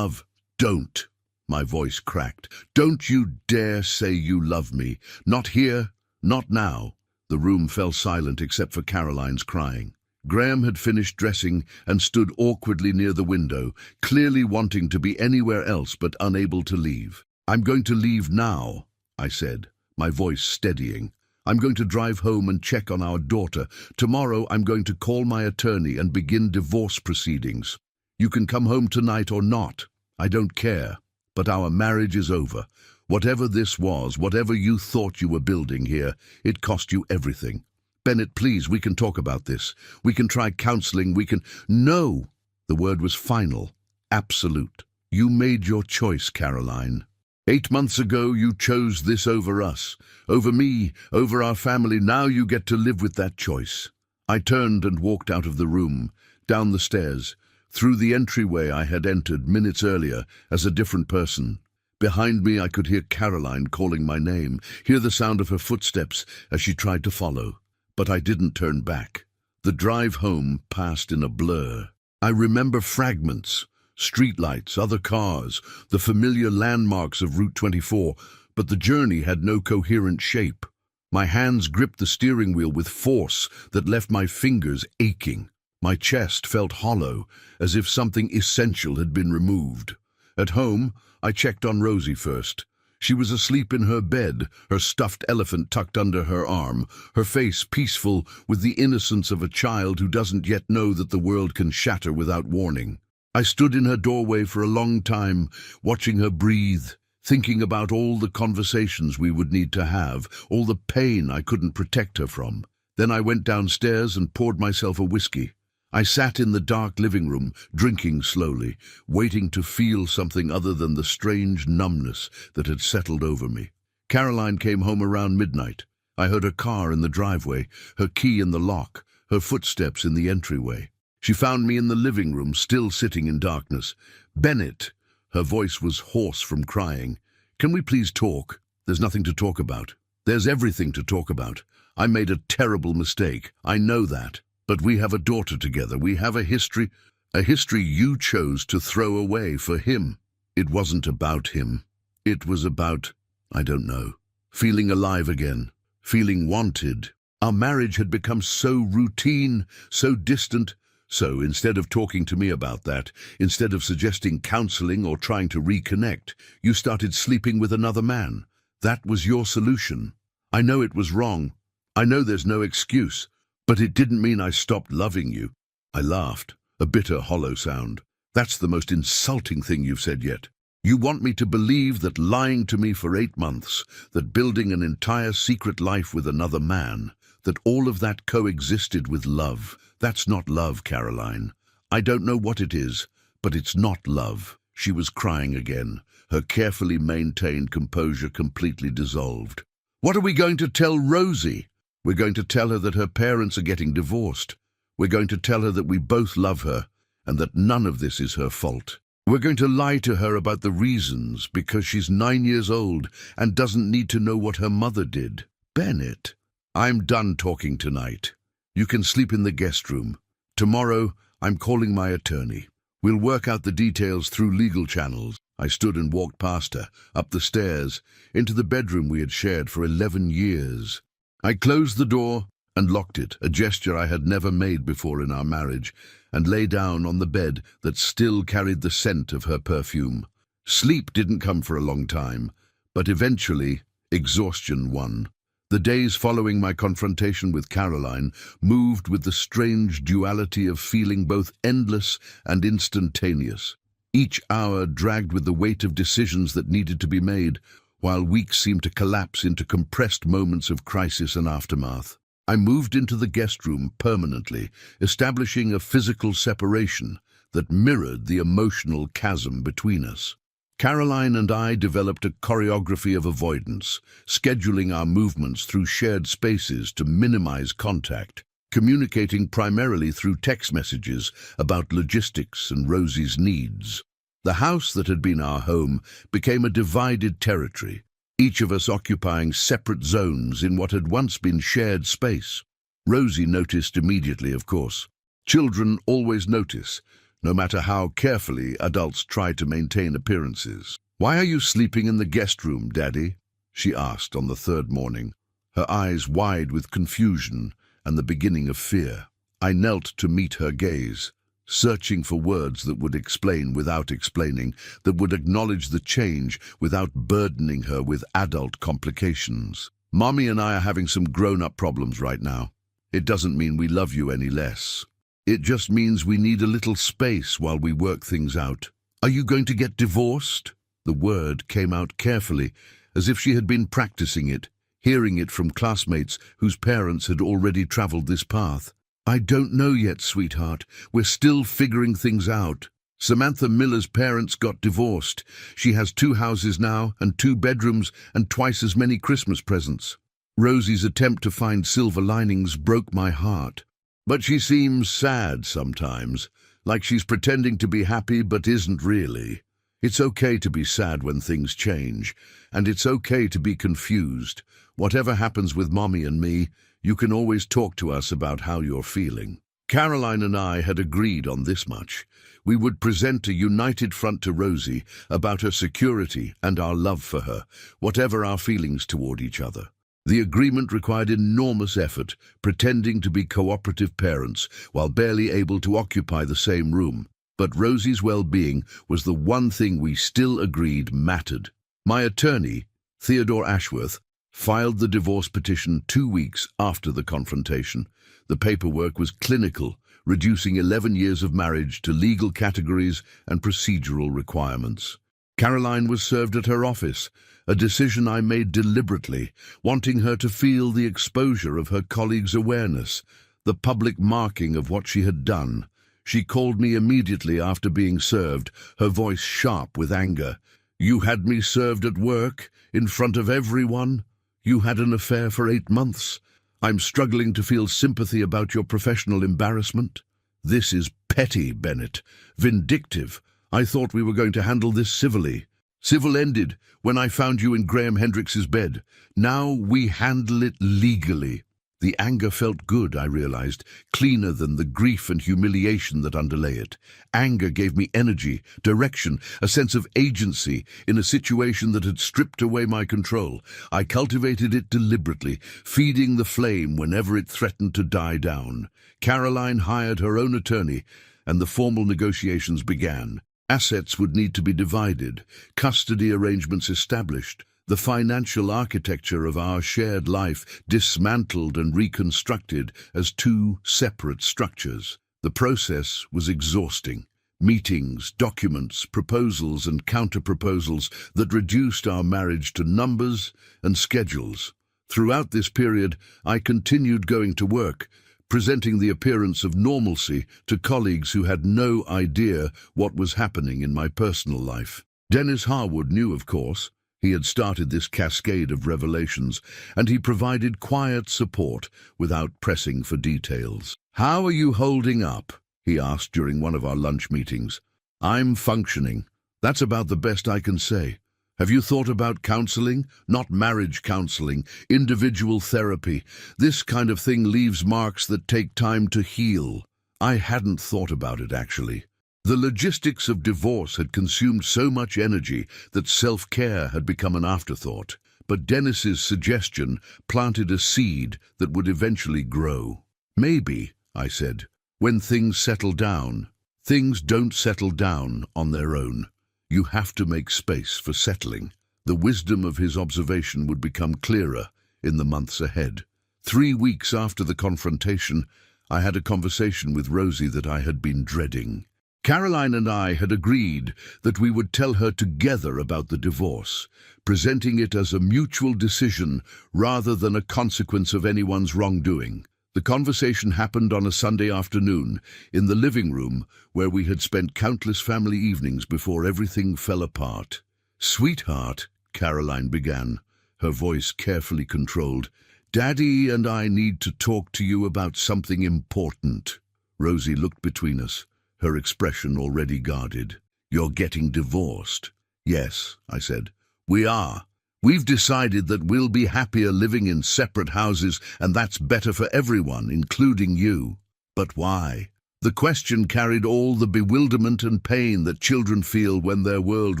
Don't." My voice cracked. "Don't you dare say you love me. Not here, not now." The room fell silent except for Caroline's crying. Graham had finished dressing and stood awkwardly near the window, clearly wanting to be anywhere else but unable to leave. "I'm going to leave now," I said, my voice steadying. "I'm going to drive home and check on our daughter. Tomorrow I'm going to call my attorney and begin divorce proceedings. You can come home tonight or not. I don't care. But our marriage is over. Whatever this was, whatever you thought you were building here, it cost you everything. Bennett, please, we can talk about this. We can try counseling, we can—" "No!" The word was final, absolute. "You made your choice, Caroline. 8 months ago you chose this over us, over me, over our family. Now you get to live with that choice." I turned and walked out of the room, down the stairs, through the entryway I had entered minutes earlier as a different person. Behind me I could hear Caroline calling my name, hear the sound of her footsteps as she tried to follow. But I didn't turn back. The drive home passed in a blur. I remember fragments, streetlights, other cars, the familiar landmarks of Route 24, but the journey had no coherent shape. My hands gripped the steering wheel with force that left my fingers aching. My chest felt hollow, as if something essential had been removed. At home, I checked on Rosie first. She was asleep in her bed, her stuffed elephant tucked under her arm, her face peaceful with the innocence of a child who doesn't yet know that the world can shatter without warning. I stood in her doorway for a long time, watching her breathe, thinking about all the conversations we would need to have, all the pain I couldn't protect her from. Then I went downstairs and poured myself a whiskey. I sat in the dark living room, drinking slowly, waiting to feel something other than the strange numbness that had settled over me. Caroline came home around midnight. I heard her car in the driveway, her key in the lock, her footsteps in the entryway. She found me in the living room, still sitting in darkness. "Bennett," her voice was hoarse from crying. "Can we please talk? There's nothing to talk about." "There's everything to talk about. I made a terrible mistake. I know that. But we have a daughter together. We have a history you chose to throw away for him." It wasn't about him. It was about, I don't know, feeling alive again, feeling wanted. Our marriage had become so routine, so distant. So instead of talking to me about that, instead of suggesting counseling or trying to reconnect, you started sleeping with another man. That was your solution. I know it was wrong. I know there's no excuse, but it didn't mean I stopped loving you." I laughed, a bitter, hollow sound. "That's the most insulting thing you've said yet. You want me to believe that lying to me for 8 months, that building an entire secret life with another man, that all of that coexisted with love. That's not love, Caroline. I don't know what it is, but it's not love." She was crying again, her carefully maintained composure completely dissolved. "What are we going to tell Rosie? We're going to tell her that her parents are getting divorced. We're going to tell her that we both love her and that none of this is her fault. We're going to lie to her about the reasons because she's 9 years old and doesn't need to know what her mother did." "Bennett, I'm done talking tonight. You can sleep in the guest room. Tomorrow, I'm calling my attorney. We'll work out the details through legal channels." I stood and walked past her, up the stairs, into the bedroom we had shared for 11 years. I closed the door and locked it, a gesture I had never made before in our marriage, and lay down on the bed that still carried the scent of her perfume. Sleep didn't come for a long time, but eventually exhaustion won. The days following my confrontation with Caroline moved with the strange duality of feeling both endless and instantaneous. Each hour dragged with the weight of decisions that needed to be made, while weeks seemed to collapse into compressed moments of crisis and aftermath. I moved into the guest room permanently, establishing a physical separation that mirrored the emotional chasm between us. Caroline and I developed a choreography of avoidance, scheduling our movements through shared spaces to minimize contact, communicating primarily through text messages about logistics and Rosie's needs. The house that had been our home became a divided territory, each of us occupying separate zones in what had once been shared space. Rosie noticed immediately, of course. Children always notice, no matter how carefully adults try to maintain appearances. "Why are you sleeping in the guest room, Daddy?" she asked on the third morning, her eyes wide with confusion and the beginning of fear. I knelt to meet her gaze, searching for words that would explain without explaining, that would acknowledge the change without burdening her with adult complications. "Mommy and I are having some grown-up problems right now. It doesn't mean we love you any less. It just means we need a little space while we work things out." "Are you going to get divorced?" The word came out carefully, as if she had been practicing it, hearing it from classmates whose parents had already traveled this path. "I don't know yet, sweetheart. We're still figuring things out. Samantha Miller's parents got divorced. She has 2 houses now and 2 bedrooms and twice as many Christmas presents." Rosie's attempt to find silver linings broke my heart. "But she seems sad sometimes, like she's pretending to be happy but isn't really. It's okay to be sad when things change, and it's okay to be confused. Whatever happens with Mommy and me, you can always talk to us about how you're feeling." Caroline and I had agreed on this much. We would present a united front to Rosie about her security and our love for her, whatever our feelings toward each other. The agreement required enormous effort, pretending to be cooperative parents while barely able to occupy the same room. But Rosie's well-being was the one thing we still agreed mattered. My attorney, Theodore Ashworth, filed the divorce petition 2 weeks after the confrontation. The paperwork was clinical, reducing 11 years of marriage to legal categories and procedural requirements. Caroline was served at her office, a decision I made deliberately, wanting her to feel the exposure of her colleagues' awareness, the public marking of what she had done. She called me immediately after being served, her voice sharp with anger. "You had me served at work, in front of everyone. You had an affair for 8 months. I'm struggling to feel sympathy about your professional embarrassment. This is petty, Bennett. Vindictive. I thought we were going to handle this civilly. Civil ended when I found you in Graham Hendricks's bed. Now we handle it legally." The anger felt good, I realized, cleaner than the grief and humiliation that underlay it. Anger gave me energy, direction, a sense of agency in a situation that had stripped away my control. I cultivated it deliberately, feeding the flame whenever it threatened to die down. Caroline hired her own attorney, and the formal negotiations began. Assets would need to be divided, custody arrangements established. the financial architecture of our shared life dismantled and reconstructed as two separate structures. The process was exhausting. Meetings, documents, proposals and counter-proposals that reduced our marriage to numbers and schedules. Throughout this period, I continued going to work, presenting the appearance of normalcy to colleagues who had no idea what was happening in my personal life. Dennis Harwood knew, of course. He had started this cascade of revelations, and he provided quiet support without pressing for details. "How are you holding up?" he asked during one of our lunch meetings. "I'm functioning. That's about the best I can say. Have you thought about counseling? Not marriage counseling, individual therapy. This kind of thing leaves marks that take time to heal." I hadn't thought about it, actually. The logistics of divorce had consumed so much energy that self-care had become an afterthought. But Dennis's suggestion planted a seed that would eventually grow. "Maybe," I said, "when things settle down." Things don't settle down on their own. You have to make space for settling. The wisdom of his observation would become clearer in the months ahead. 3 weeks after the confrontation, I had a conversation with Rosie that I had been dreading. Caroline and I had agreed that we would tell her together about the divorce, presenting it as a mutual decision rather than a consequence of anyone's wrongdoing. The conversation happened on a Sunday afternoon in the living room where we had spent countless family evenings before everything fell apart. "Sweetheart," Caroline began, her voice carefully controlled, "Daddy and I need to talk to you about something important." Rosie looked between us, her expression already guarded. "You're getting divorced." "Yes," I said. "We are. We've decided that we'll be happier living in separate houses, and that's better for everyone, including you." "But why?" The question carried all the bewilderment and pain that children feel when their world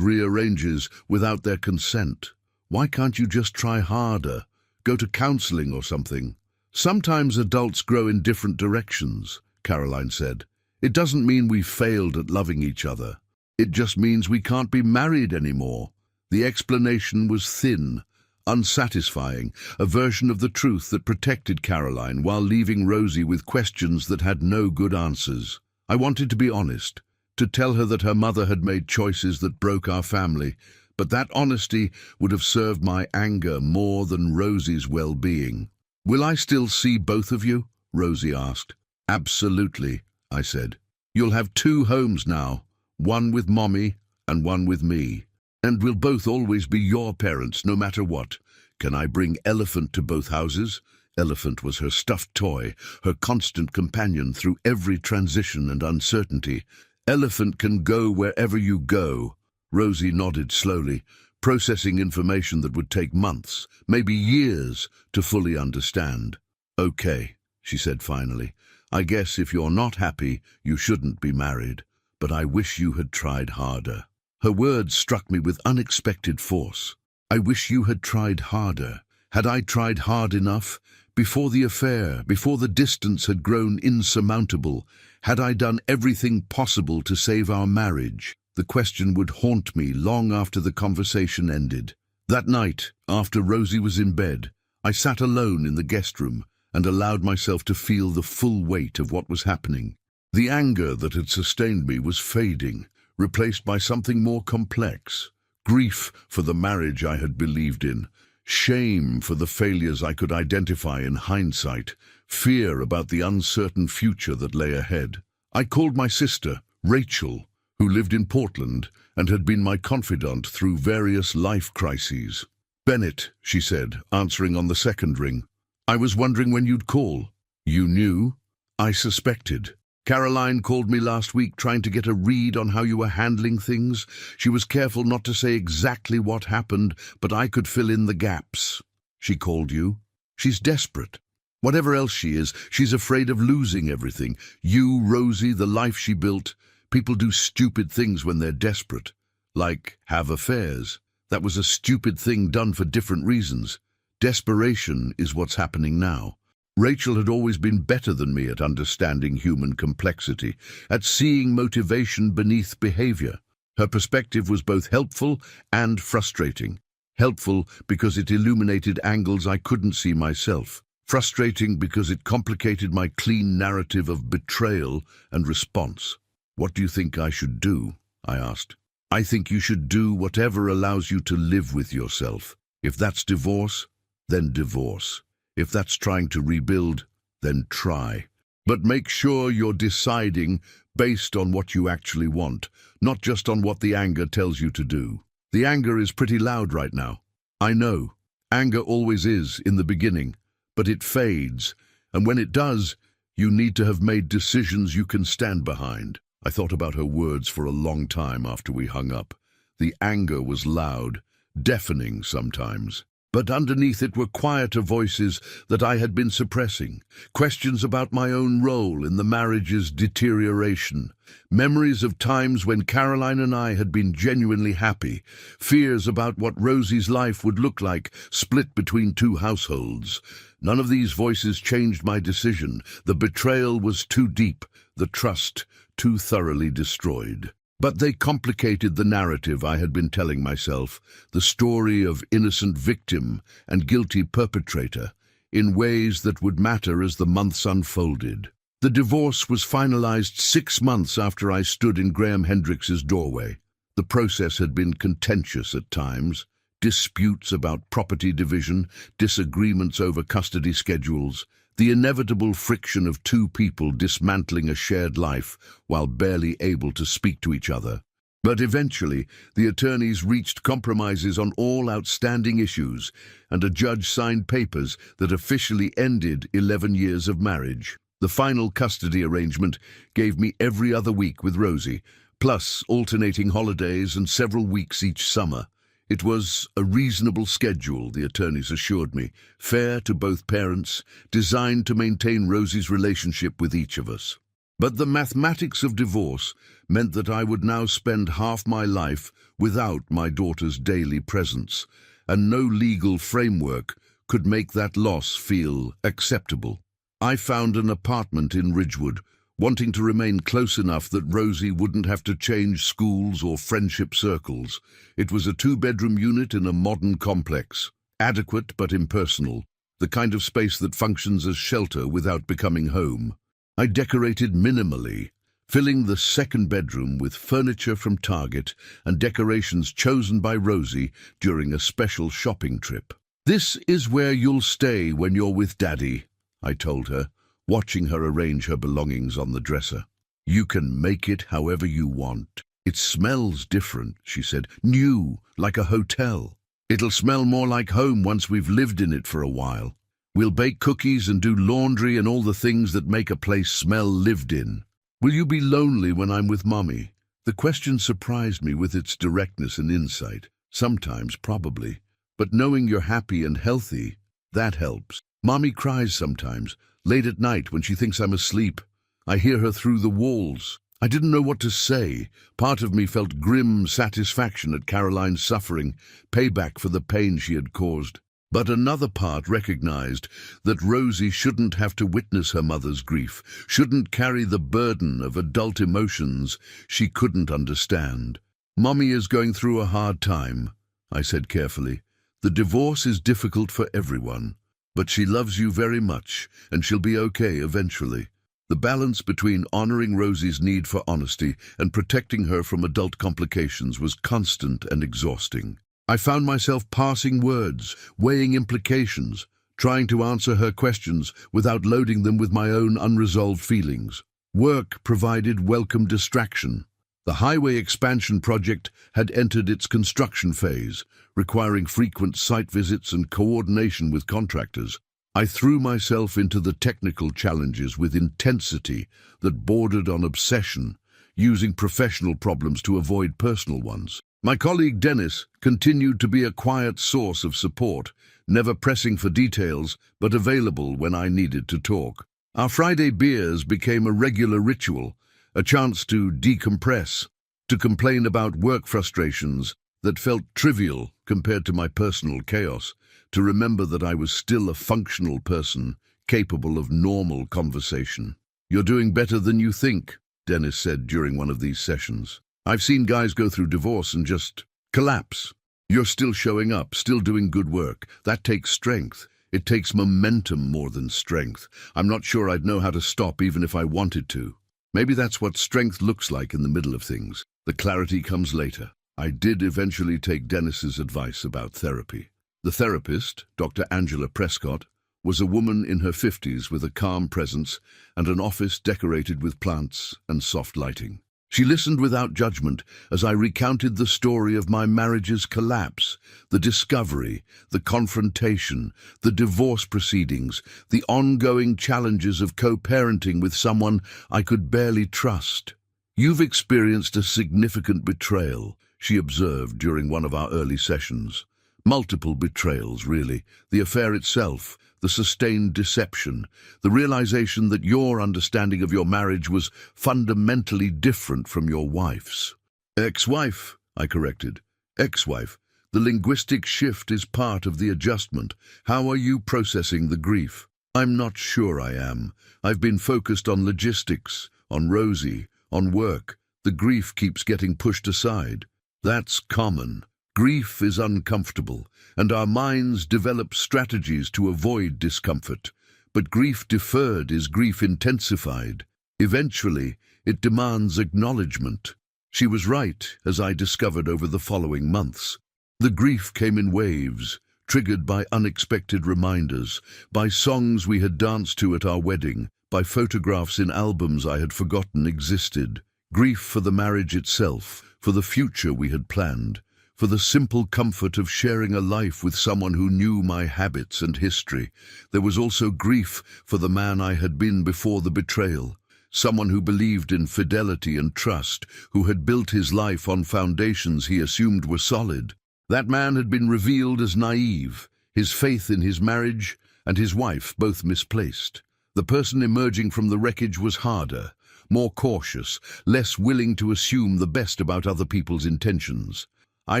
rearranges without their consent. "Why can't you just try harder? Go to counseling or something?" "Sometimes adults grow in different directions," Caroline said. "It doesn't mean we've failed at loving each other. It just means we can't be married anymore." The explanation was thin, unsatisfying, a version of the truth that protected Caroline while leaving Rosie with questions that had no good answers. I wanted to be honest, to tell her that her mother had made choices that broke our family, but that honesty would have served my anger more than Rosie's well-being. "Will I still see both of you?" Rosie asked. "Absolutely," I said. "You'll have 2 homes now, one with Mommy and one with me. And we'll both always be your parents, no matter what. Can I bring Elephant to both houses?" Elephant was her stuffed toy, her constant companion through every transition and uncertainty. "Elephant can go wherever you go." Rosie nodded slowly, processing information that would take months, maybe years, to fully understand. "Okay," she said finally. "I guess if you're not happy, you shouldn't be married. But I wish you had tried harder." Her words struck me with unexpected force. I wish you had tried harder. Had I tried hard enough? Before the affair, before the distance had grown insurmountable, had I done everything possible to save our marriage? The question would haunt me long after the conversation ended. That night, after Rosie was in bed, I sat alone in the guest room and allowed myself to feel the full weight of what was happening. The anger that had sustained me was fading, replaced by something more complex. Grief for the marriage I had believed in, shame for the failures I could identify in hindsight, fear about the uncertain future that lay ahead. I called my sister, Rachel, who lived in Portland and had been my confidant through various life crises. "Bennett," she said, answering on the second ring. "I was wondering when you'd call." "You knew?" "I suspected. Caroline called me last week trying to get a read on how you were handling things. She was careful not to say exactly what happened, but I could fill in the gaps." "She called you?" "She's desperate. Whatever else she is, she's afraid of losing everything. You, Rosie, the life she built. People do stupid things when they're desperate. Like have affairs. That was a stupid thing done for different reasons. Desperation is what's happening now." Rachel had always been better than me at understanding human complexity, at seeing motivation beneath behavior. Her perspective was both helpful and frustrating. Helpful because it illuminated angles I couldn't see myself. Frustrating because it complicated my clean narrative of betrayal and response. "What do you think I should do?" I asked. "I think you should do whatever allows you to live with yourself. If that's divorce, then divorce. If that's trying to rebuild, then try. But make sure you're deciding based on what you actually want, not just on what the anger tells you to do." The anger is pretty loud right now. I know. Anger always is in the beginning, but it fades, and when it does, you need to have made decisions you can stand behind. I thought about her words for a long time after we hung up. The anger was loud, deafening sometimes. But underneath it were quieter voices that I had been suppressing, questions about my own role in the marriage's deterioration, memories of times when Caroline and I had been genuinely happy, fears about what Rosie's life would look like, split between two households. None of these voices changed my decision. The betrayal was too deep, the trust too thoroughly destroyed. But they complicated the narrative I had been telling myself, the story of innocent victim and guilty perpetrator, in ways that would matter as the months unfolded. The divorce was finalized 6 months after I stood in Graham Hendricks's doorway. The process had been contentious at times, disputes about property division, disagreements over custody schedules, the inevitable friction of two people dismantling a shared life while barely able to speak to each other. But eventually, the attorneys reached compromises on all outstanding issues, and a judge signed papers that officially ended 11 years of marriage. The final custody arrangement gave me every other week with Rosie, plus alternating holidays and several weeks each summer. It was a reasonable schedule, the attorneys assured me, fair to both parents, designed to maintain Rosie's relationship with each of us. But the mathematics of divorce meant that I would now spend half my life without my daughter's daily presence, and no legal framework could make that loss feel acceptable. I found an apartment in Ridgewood, wanting to remain close enough that Rosie wouldn't have to change schools or friendship circles. It was a 2-bedroom unit in a modern complex, adequate but impersonal, the kind of space that functions as shelter without becoming home. I decorated minimally, filling the second bedroom with furniture from Target and decorations chosen by Rosie during a special shopping trip. "This is where you'll stay when you're with Daddy," I told her, watching her arrange her belongings on the dresser. "You can make it however you want. It smells different," she said. "New, like a hotel. It'll smell more like home once we've lived in it for a while. We'll bake cookies and do laundry and all the things that make a place smell lived in. Will you be lonely when I'm with Mommy?" The question surprised me with its directness and insight. Sometimes, probably. But knowing you're happy and healthy, that helps. Mommy cries sometimes, late at night when she thinks I'm asleep. I hear her through the walls. I didn't know what to say. Part of me felt grim satisfaction at Caroline's suffering, payback for the pain she had caused. But another part recognized that Rosie shouldn't have to witness her mother's grief, shouldn't carry the burden of adult emotions she couldn't understand. "Mommy is going through a hard time," I said carefully. "The divorce is difficult for everyone. But she loves you very much, and she'll be okay eventually." The balance between honoring Rosie's need for honesty and protecting her from adult complications was constant and exhausting. I found myself parsing words, weighing implications, trying to answer her questions without loading them with my own unresolved feelings. Work provided welcome distraction. The highway expansion project had entered its construction phase, requiring frequent site visits and coordination with contractors. I threw myself into the technical challenges with intensity that bordered on obsession, using professional problems to avoid personal ones. My colleague Dennis continued to be a quiet source of support, never pressing for details, but available when I needed to talk. Our Friday beers became a regular ritual, a chance to decompress, to complain about work frustrations that felt trivial compared to my personal chaos, to remember that I was still a functional person, capable of normal conversation. "You're doing better than you think," Dennis said during one of these sessions. "I've seen guys go through divorce and just collapse. You're still showing up, still doing good work. That takes strength. It takes momentum more than strength. I'm not sure I'd know how to stop even if I wanted to. Maybe that's what strength looks like in the middle of things. The clarity comes later. I did eventually take Dennis's advice about therapy. The therapist, Dr. Angela Prescott, was a woman in her 50s with a calm presence and an office decorated with plants and soft lighting. She listened without judgment as I recounted the story of my marriage's collapse, the discovery, the confrontation, the divorce proceedings, the ongoing challenges of co-parenting with someone I could barely trust. "You've experienced a significant betrayal," she observed during one of our early sessions. "Multiple betrayals, really. The affair itself, the sustained deception, the realization that your understanding of your marriage was fundamentally different from your wife's." "Ex-wife," I corrected. "Ex-wife. The linguistic shift is part of the adjustment. How are you processing the grief?" "I'm not sure I am. I've been focused on logistics, on Rosie, on work. The grief keeps getting pushed aside." "That's common. Grief is uncomfortable, and our minds develop strategies to avoid discomfort. But grief deferred is grief intensified. Eventually, it demands acknowledgement." She was right, as I discovered over the following months. The grief came in waves, triggered by unexpected reminders, by songs we had danced to at our wedding, by photographs in albums I had forgotten existed. Grief for the marriage itself, for the future we had planned, for the simple comfort of sharing a life with someone who knew my habits and history. There was also grief for the man I had been before the betrayal, someone who believed in fidelity and trust, who had built his life on foundations he assumed were solid. That man had been revealed as naive, his faith in his marriage and his wife both misplaced. The person emerging from the wreckage was harder, more cautious, less willing to assume the best about other people's intentions. I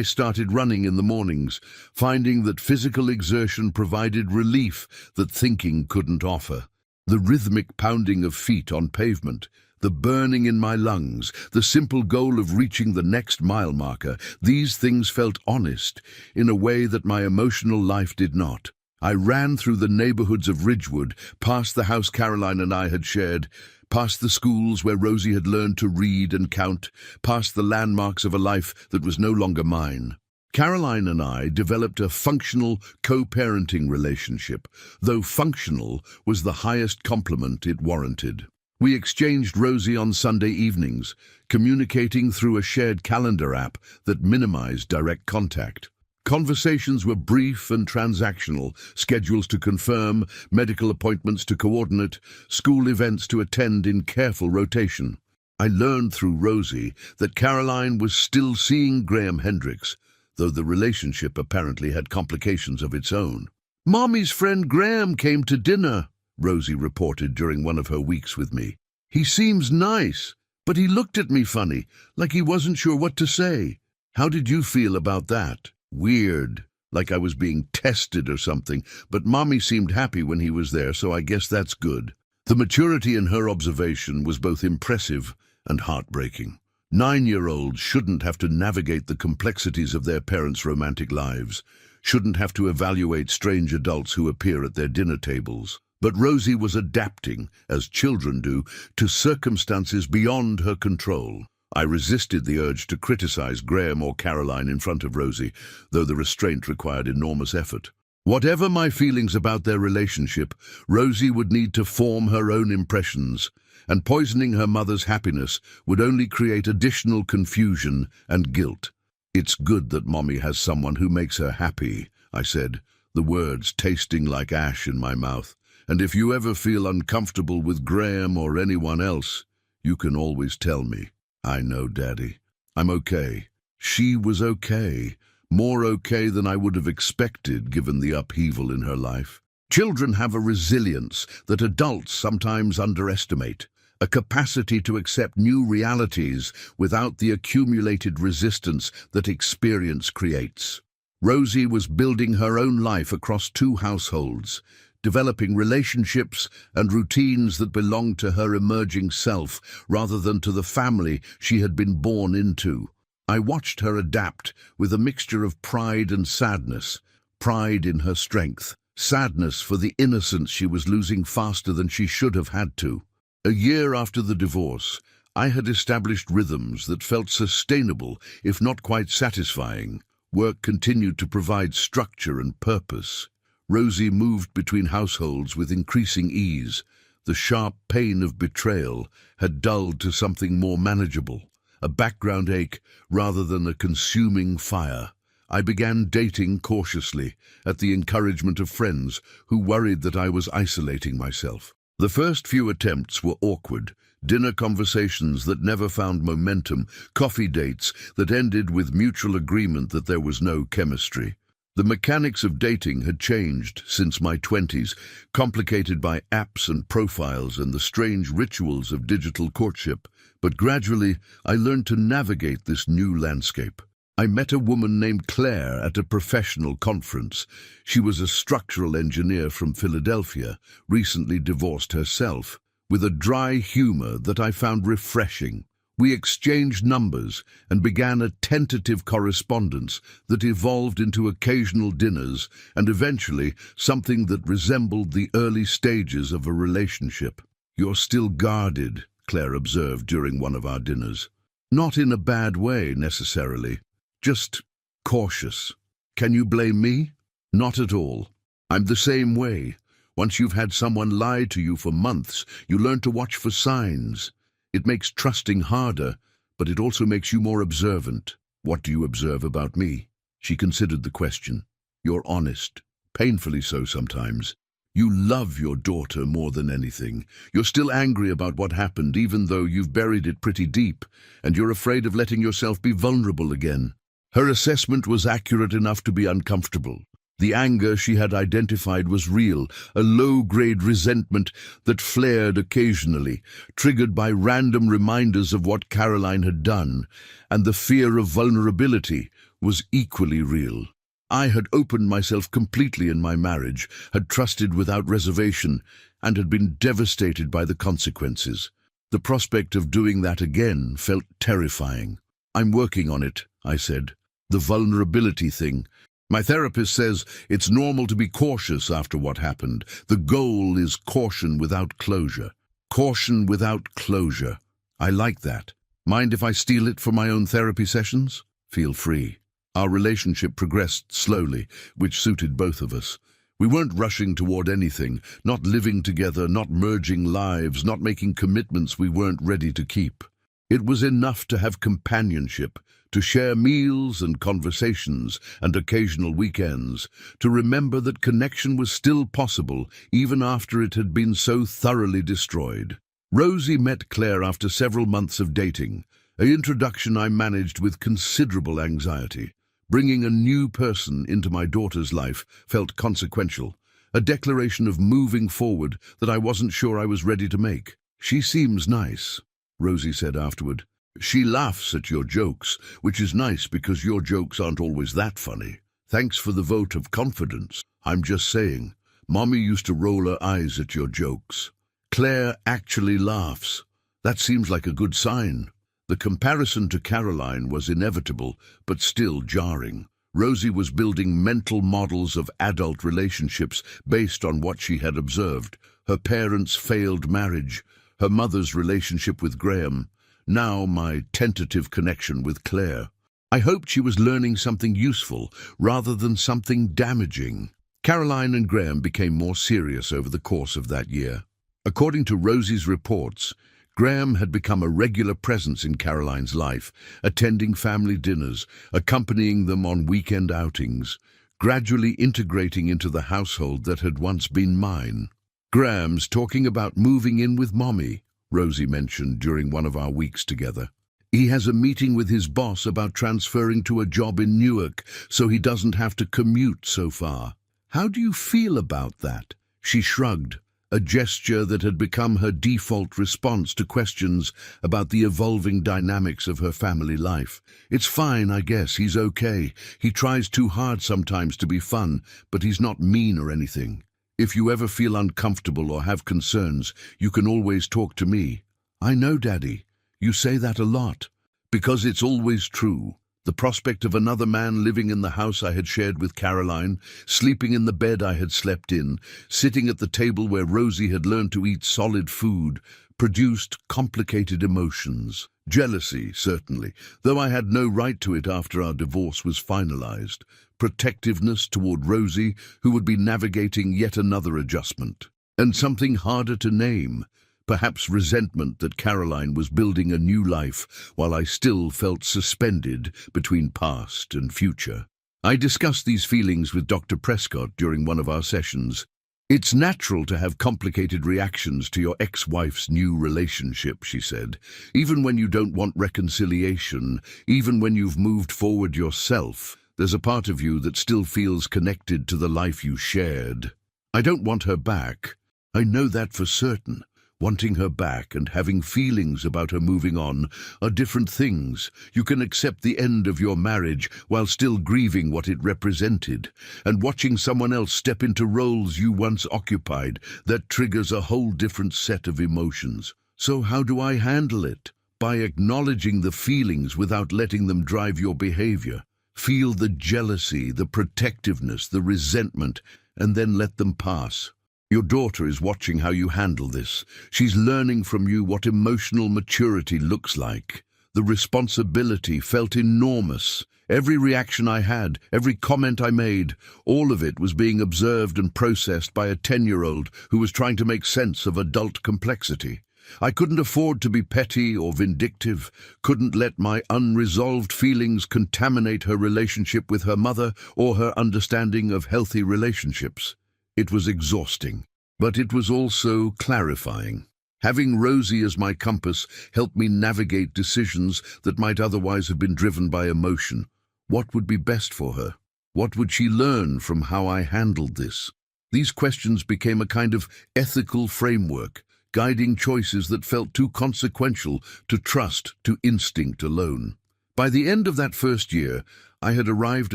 started running in the mornings, finding that physical exertion provided relief that thinking couldn't offer. The rhythmic pounding of feet on pavement, the burning in my lungs, the simple goal of reaching the next mile marker, these things felt honest in a way that my emotional life did not. I ran through the neighborhoods of Ridgewood, past the house Caroline and I had shared, past the schools where Rosie had learned to read and count, past the landmarks of a life that was no longer mine. Caroline and I developed a functional co-parenting relationship, though functional was the highest compliment it warranted. We exchanged Rosie on Sunday evenings, communicating through a shared calendar app that minimized direct contact. Conversations were brief and transactional, schedules to confirm, medical appointments to coordinate, school events to attend in careful rotation. I learned through Rosie that Caroline was still seeing Graham Hendricks, though the relationship apparently had complications of its own. "Mommy's friend Graham came to dinner," Rosie reported during one of her weeks with me. "He seems nice, but he looked at me funny, like he wasn't sure what to say." "How did you feel about that?" "Weird, like I was being tested or something, but Mommy seemed happy when he was there, so I guess that's good." The maturity in her observation was both impressive and heartbreaking. 9-year-olds shouldn't have to navigate the complexities of their parents' romantic lives, shouldn't have to evaluate strange adults who appear at their dinner tables. But Rosie was adapting, as children do, to circumstances beyond her control. I resisted the urge to criticize Graham or Caroline in front of Rosie, though the restraint required enormous effort. Whatever my feelings about their relationship, Rosie would need to form her own impressions, and poisoning her mother's happiness would only create additional confusion and guilt. "It's good that Mommy has someone who makes her happy," I said, the words tasting like ash in my mouth. "And if you ever feel uncomfortable with Graham or anyone else, you can always tell me." "I know, Daddy. I'm okay." She was okay, more okay than I would have expected given the upheaval in her life. Children have a resilience that adults sometimes underestimate, a capacity to accept new realities without the accumulated resistance that experience creates. Rosie was building her own life across 2 households, developing relationships and routines that belonged to her emerging self rather than to the family she had been born into. I watched her adapt with a mixture of pride and sadness, pride in her strength, sadness for the innocence she was losing faster than she should have had to. A year after the divorce, I had established rhythms that felt sustainable, if not quite satisfying. Work continued to provide structure and purpose. Rosie moved between households with increasing ease. The sharp pain of betrayal had dulled to something more manageable, a background ache rather than a consuming fire. I began dating cautiously, at the encouragement of friends who worried that I was isolating myself. The first few attempts were awkward, dinner conversations that never found momentum, coffee dates that ended with mutual agreement that there was no chemistry. The mechanics of dating had changed since my 20s, complicated by apps and profiles and the strange rituals of digital courtship. But gradually, I learned to navigate this new landscape. I met a woman named Claire at a professional conference. She was a structural engineer from Philadelphia, recently divorced herself, with a dry humor that I found refreshing. We exchanged numbers and began a tentative correspondence that evolved into occasional dinners and eventually something that resembled the early stages of a relationship. "You're still guarded," Claire observed during one of our dinners. "Not in a bad way, necessarily. Just cautious. Can you blame me?" "Not at all. I'm the same way. Once you've had someone lie to you for months, you learn to watch for signs. It makes trusting harder, but it also makes you more observant." "What do you observe about me?" She considered the question. "You're honest. Painfully so sometimes. You love your daughter more than anything. You're still angry about what happened, even though you've buried it pretty deep, and you're afraid of letting yourself be vulnerable again." Her assessment was accurate enough to be uncomfortable. The anger she had identified was real, a low-grade resentment that flared occasionally, triggered by random reminders of what Caroline had done, and the fear of vulnerability was equally real. I had opened myself completely in my marriage, had trusted without reservation, and had been devastated by the consequences. The prospect of doing that again felt terrifying. "I'm working on it," I said. "The vulnerability thing. My therapist says it's normal to be cautious after what happened. The goal is caution without closure." Caution without closure. I like that. Mind if I steal it for my own therapy sessions? Feel free. Our relationship progressed slowly, which suited both of us. We weren't rushing toward anything, not living together, not merging lives, not making commitments we weren't ready to keep. It was enough to have companionship, to share meals and conversations and occasional weekends, to remember that connection was still possible even after it had been so thoroughly destroyed. Rosie met Claire after several months of dating, an introduction I managed with considerable anxiety. Bringing a new person into my daughter's life felt consequential, a declaration of moving forward that I wasn't sure I was ready to make. "She seems nice," Rosie said afterward. "She laughs at your jokes, which is nice because your jokes aren't always that funny. Thanks for the vote of confidence. I'm just saying, Mommy used to roll her eyes at your jokes. Claire actually laughs. That seems like a good sign." The comparison to Caroline was inevitable, but still jarring. Rosie was building mental models of adult relationships based on what she had observed. Her parents' failed marriage, her mother's relationship with Graham, now my tentative connection with Claire. I hoped she was learning something useful rather than something damaging. Caroline and Graham became more serious over the course of that year. According to Rosie's reports, Graham had become a regular presence in Caroline's life, attending family dinners, accompanying them on weekend outings, gradually integrating into the household that had once been mine. "Graham's talking about moving in with Mommy," Rosie mentioned during one of our weeks together. "He has a meeting with his boss about transferring to a job in Newark so he doesn't have to commute so far. How do you feel about that?" She shrugged, a gesture that had become her default response to questions about the evolving dynamics of her family life. "It's fine, I guess. He's okay. He tries too hard sometimes to be fun, but he's not mean or anything. If you ever feel uncomfortable or have concerns, you can always talk to me." "I know, Daddy. You say that a lot." Because it's always true. The prospect of another man living in the house I had shared with Caroline, sleeping in the bed I had slept in, sitting at the table where Rosie had learned to eat solid food, produced complicated emotions. Jealousy, certainly, though I had no right to it after our divorce was finalized. Protectiveness toward Rosie, who would be navigating yet another adjustment. And something harder to name. Perhaps resentment that Caroline was building a new life while I still felt suspended between past and future. I discussed these feelings with Dr. Prescott during one of our sessions. It's natural to have complicated reactions to your ex-wife's new relationship, she said. Even when you don't want reconciliation, even when you've moved forward yourself, there's a part of you that still feels connected to the life you shared. I don't want her back. I know that for certain. Wanting her back and having feelings about her moving on are different things. You can accept the end of your marriage while still grieving what it represented. And watching someone else step into roles you once occupied, that triggers a whole different set of emotions. So how do I handle it? By acknowledging the feelings without letting them drive your behavior. Feel the jealousy, the protectiveness, the resentment, and then let them pass. Your daughter is watching how you handle this. She's learning from you what emotional maturity looks like. The responsibility felt enormous. Every reaction I had, every comment I made, all of it was being observed and processed by a 10-year-old who was trying to make sense of adult complexity. I couldn't afford to be petty or vindictive, couldn't let my unresolved feelings contaminate her relationship with her mother or her understanding of healthy relationships. It was exhausting, but it was also clarifying. Having Rosie as my compass helped me navigate decisions that might otherwise have been driven by emotion. What would be best for her? What would she learn from how I handled this? These questions became a kind of ethical framework, guiding choices that felt too consequential to trust to instinct alone. By the end of that first year, I had arrived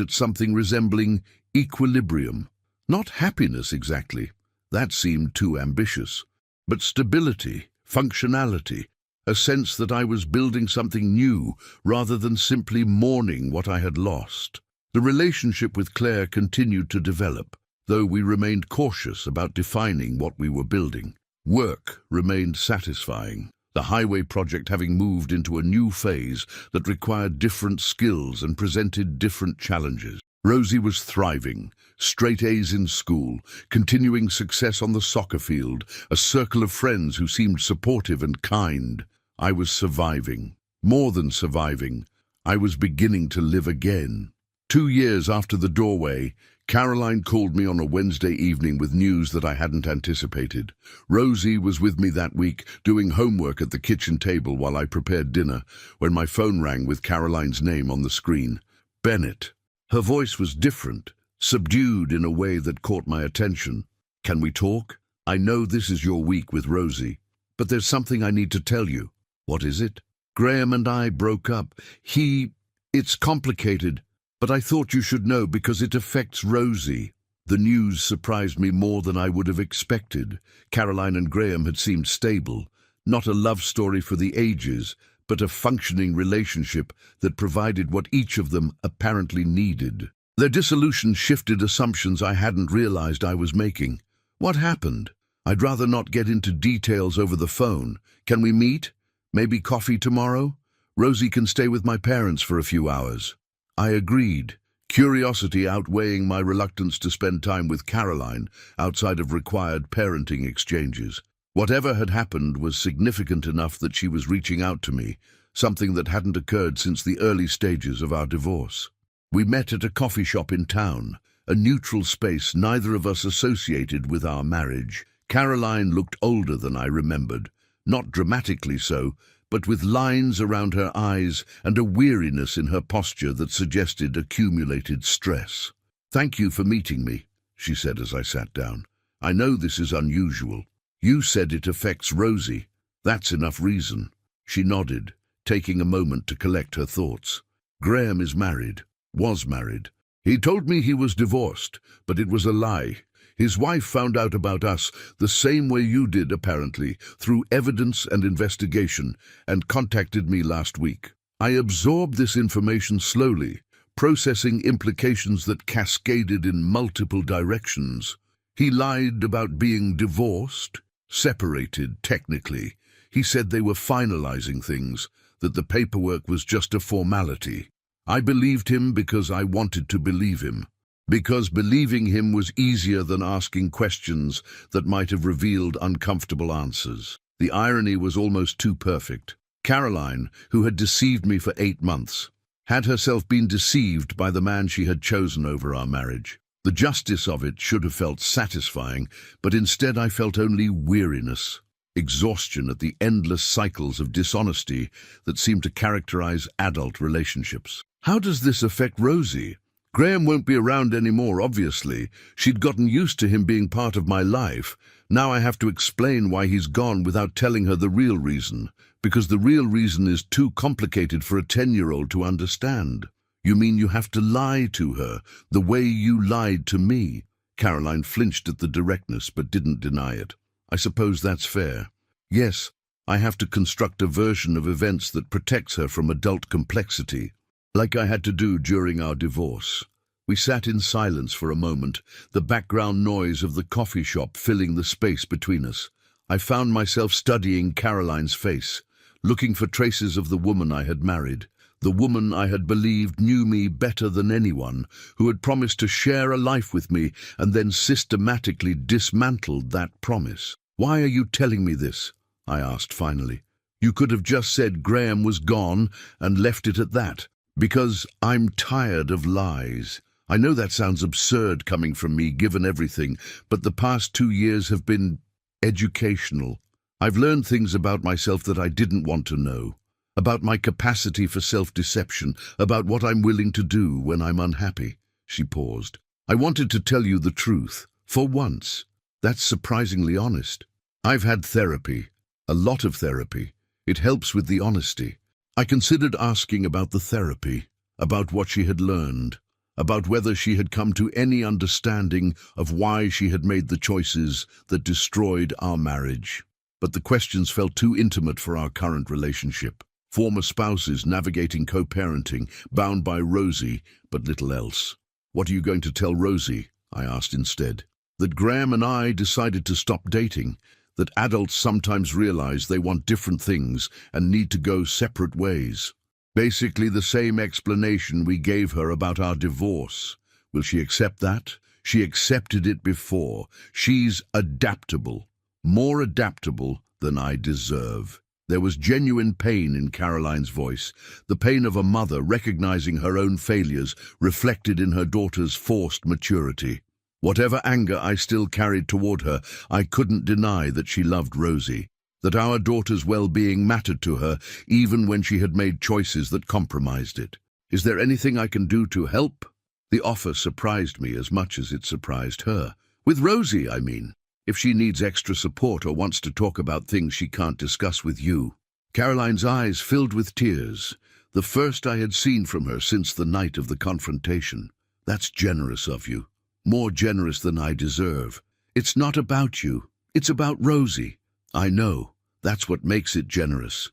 at something resembling equilibrium. Not happiness exactly, that seemed too ambitious, but stability, functionality, a sense that I was building something new rather than simply mourning what I had lost. The relationship with Claire continued to develop, though we remained cautious about defining what we were building. Work remained satisfying, the highway project having moved into a new phase that required different skills and presented different challenges. Rosie was thriving, straight A's in school, continuing success on the soccer field, a circle of friends who seemed supportive and kind. I was surviving. More than surviving, I was beginning to live again. 2 years after the doorway, Caroline called me on a Wednesday evening with news that I hadn't anticipated. Rosie was with me that week, doing homework at the kitchen table while I prepared dinner, when my phone rang with Caroline's name on the screen. Bennett. Her voice was different, subdued in a way that caught my attention. Can we talk? I know this is your week with Rosie, but there's something I need to tell you. What is it? Graham and I broke up. It's complicated, but I thought you should know because it affects Rosie. The news surprised me more than I would have expected. Caroline and Graham had seemed stable, not a love story for the ages, but a functioning relationship that provided what each of them apparently needed. Their dissolution shifted assumptions I hadn't realized I was making. What happened? I'd rather not get into details over the phone. Can we meet? Maybe coffee tomorrow? Rosie can stay with my parents for a few hours. I agreed, curiosity outweighing my reluctance to spend time with Caroline outside of required parenting exchanges. Whatever had happened was significant enough that she was reaching out to me, something that hadn't occurred since the early stages of our divorce. We met at a coffee shop in town, a neutral space neither of us associated with our marriage. Caroline looked older than I remembered, not dramatically so, but with lines around her eyes and a weariness in her posture that suggested accumulated stress. "Thank you for meeting me," she said as I sat down. "I know this is unusual. You said it affects Rosie. That's enough reason." She nodded, taking a moment to collect her thoughts. "Graham is married. Was married. He told me he was divorced, but it was a lie. His wife found out about us the same way you did, apparently, through evidence and investigation, and contacted me last week. I absorbed this information slowly, processing implications that cascaded in multiple directions. He lied about being divorced, separated technically. He said they were finalizing things, that the paperwork was just a formality. I believed him because I wanted to believe him, because believing him was easier than asking questions that might have revealed uncomfortable answers. The irony was almost too perfect. Caroline, who had deceived me for 8 months, had herself been deceived by the man she had chosen over our marriage. The justice of it should have felt satisfying, but instead I felt only weariness, exhaustion at the endless cycles of dishonesty that seem to characterize adult relationships. How does this affect Rosie? Graham won't be around anymore, obviously. She'd gotten used to him being part of my life. Now I have to explain why he's gone without telling her the real reason, because the real reason is too complicated for a 10-year-old to understand. You mean you have to lie to her, the way you lied to me? Caroline flinched at the directness but didn't deny it. I suppose that's fair. Yes, I have to construct a version of events that protects her from adult complexity, like I had to do during our divorce. We sat in silence for a moment, the background noise of the coffee shop filling the space between us. I found myself studying Caroline's face, looking for traces of the woman I had married, the woman I had believed knew me better than anyone, who had promised to share a life with me and then systematically dismantled that promise. "Why are you telling me this?" I asked finally. "You could have just said Graham was gone and left it at that." "Because I'm tired of lies. I know that sounds absurd coming from me, given everything, but the past 2 years have been educational. I've learned things about myself that I didn't want to know, about my capacity for self-deception, about what I'm willing to do when I'm unhappy." She paused. "I wanted to tell you the truth, for once. That's surprisingly honest. I've had therapy, a lot of therapy. It helps with the honesty." I considered asking about the therapy, about what she had learned, about whether she had come to any understanding of why she had made the choices that destroyed our marriage. But the questions felt too intimate for our current relationship. Former spouses navigating co-parenting, bound by Rosie, but little else. "What are you going to tell Rosie?" I asked instead. "That Graham and I decided to stop dating, that adults sometimes realize they want different things and need to go separate ways. Basically the same explanation we gave her about our divorce. Will she accept that? She accepted it before. She's adaptable, more adaptable than I deserve." There was genuine pain in Caroline's voice, the pain of a mother recognizing her own failures reflected in her daughter's forced maturity. Whatever anger I still carried toward her, I couldn't deny that she loved Rosie, that our daughter's well-being mattered to her even when she had made choices that compromised it. "Is there anything I can do to help?" The offer surprised me as much as it surprised her. "With Rosie, I mean. If she needs extra support or wants to talk about things she can't discuss with you." Caroline's eyes filled with tears, the first I had seen from her since the night of the confrontation. "That's generous of you. More generous than I deserve. It's not about you. It's about Rosie." "I know. That's what makes it generous."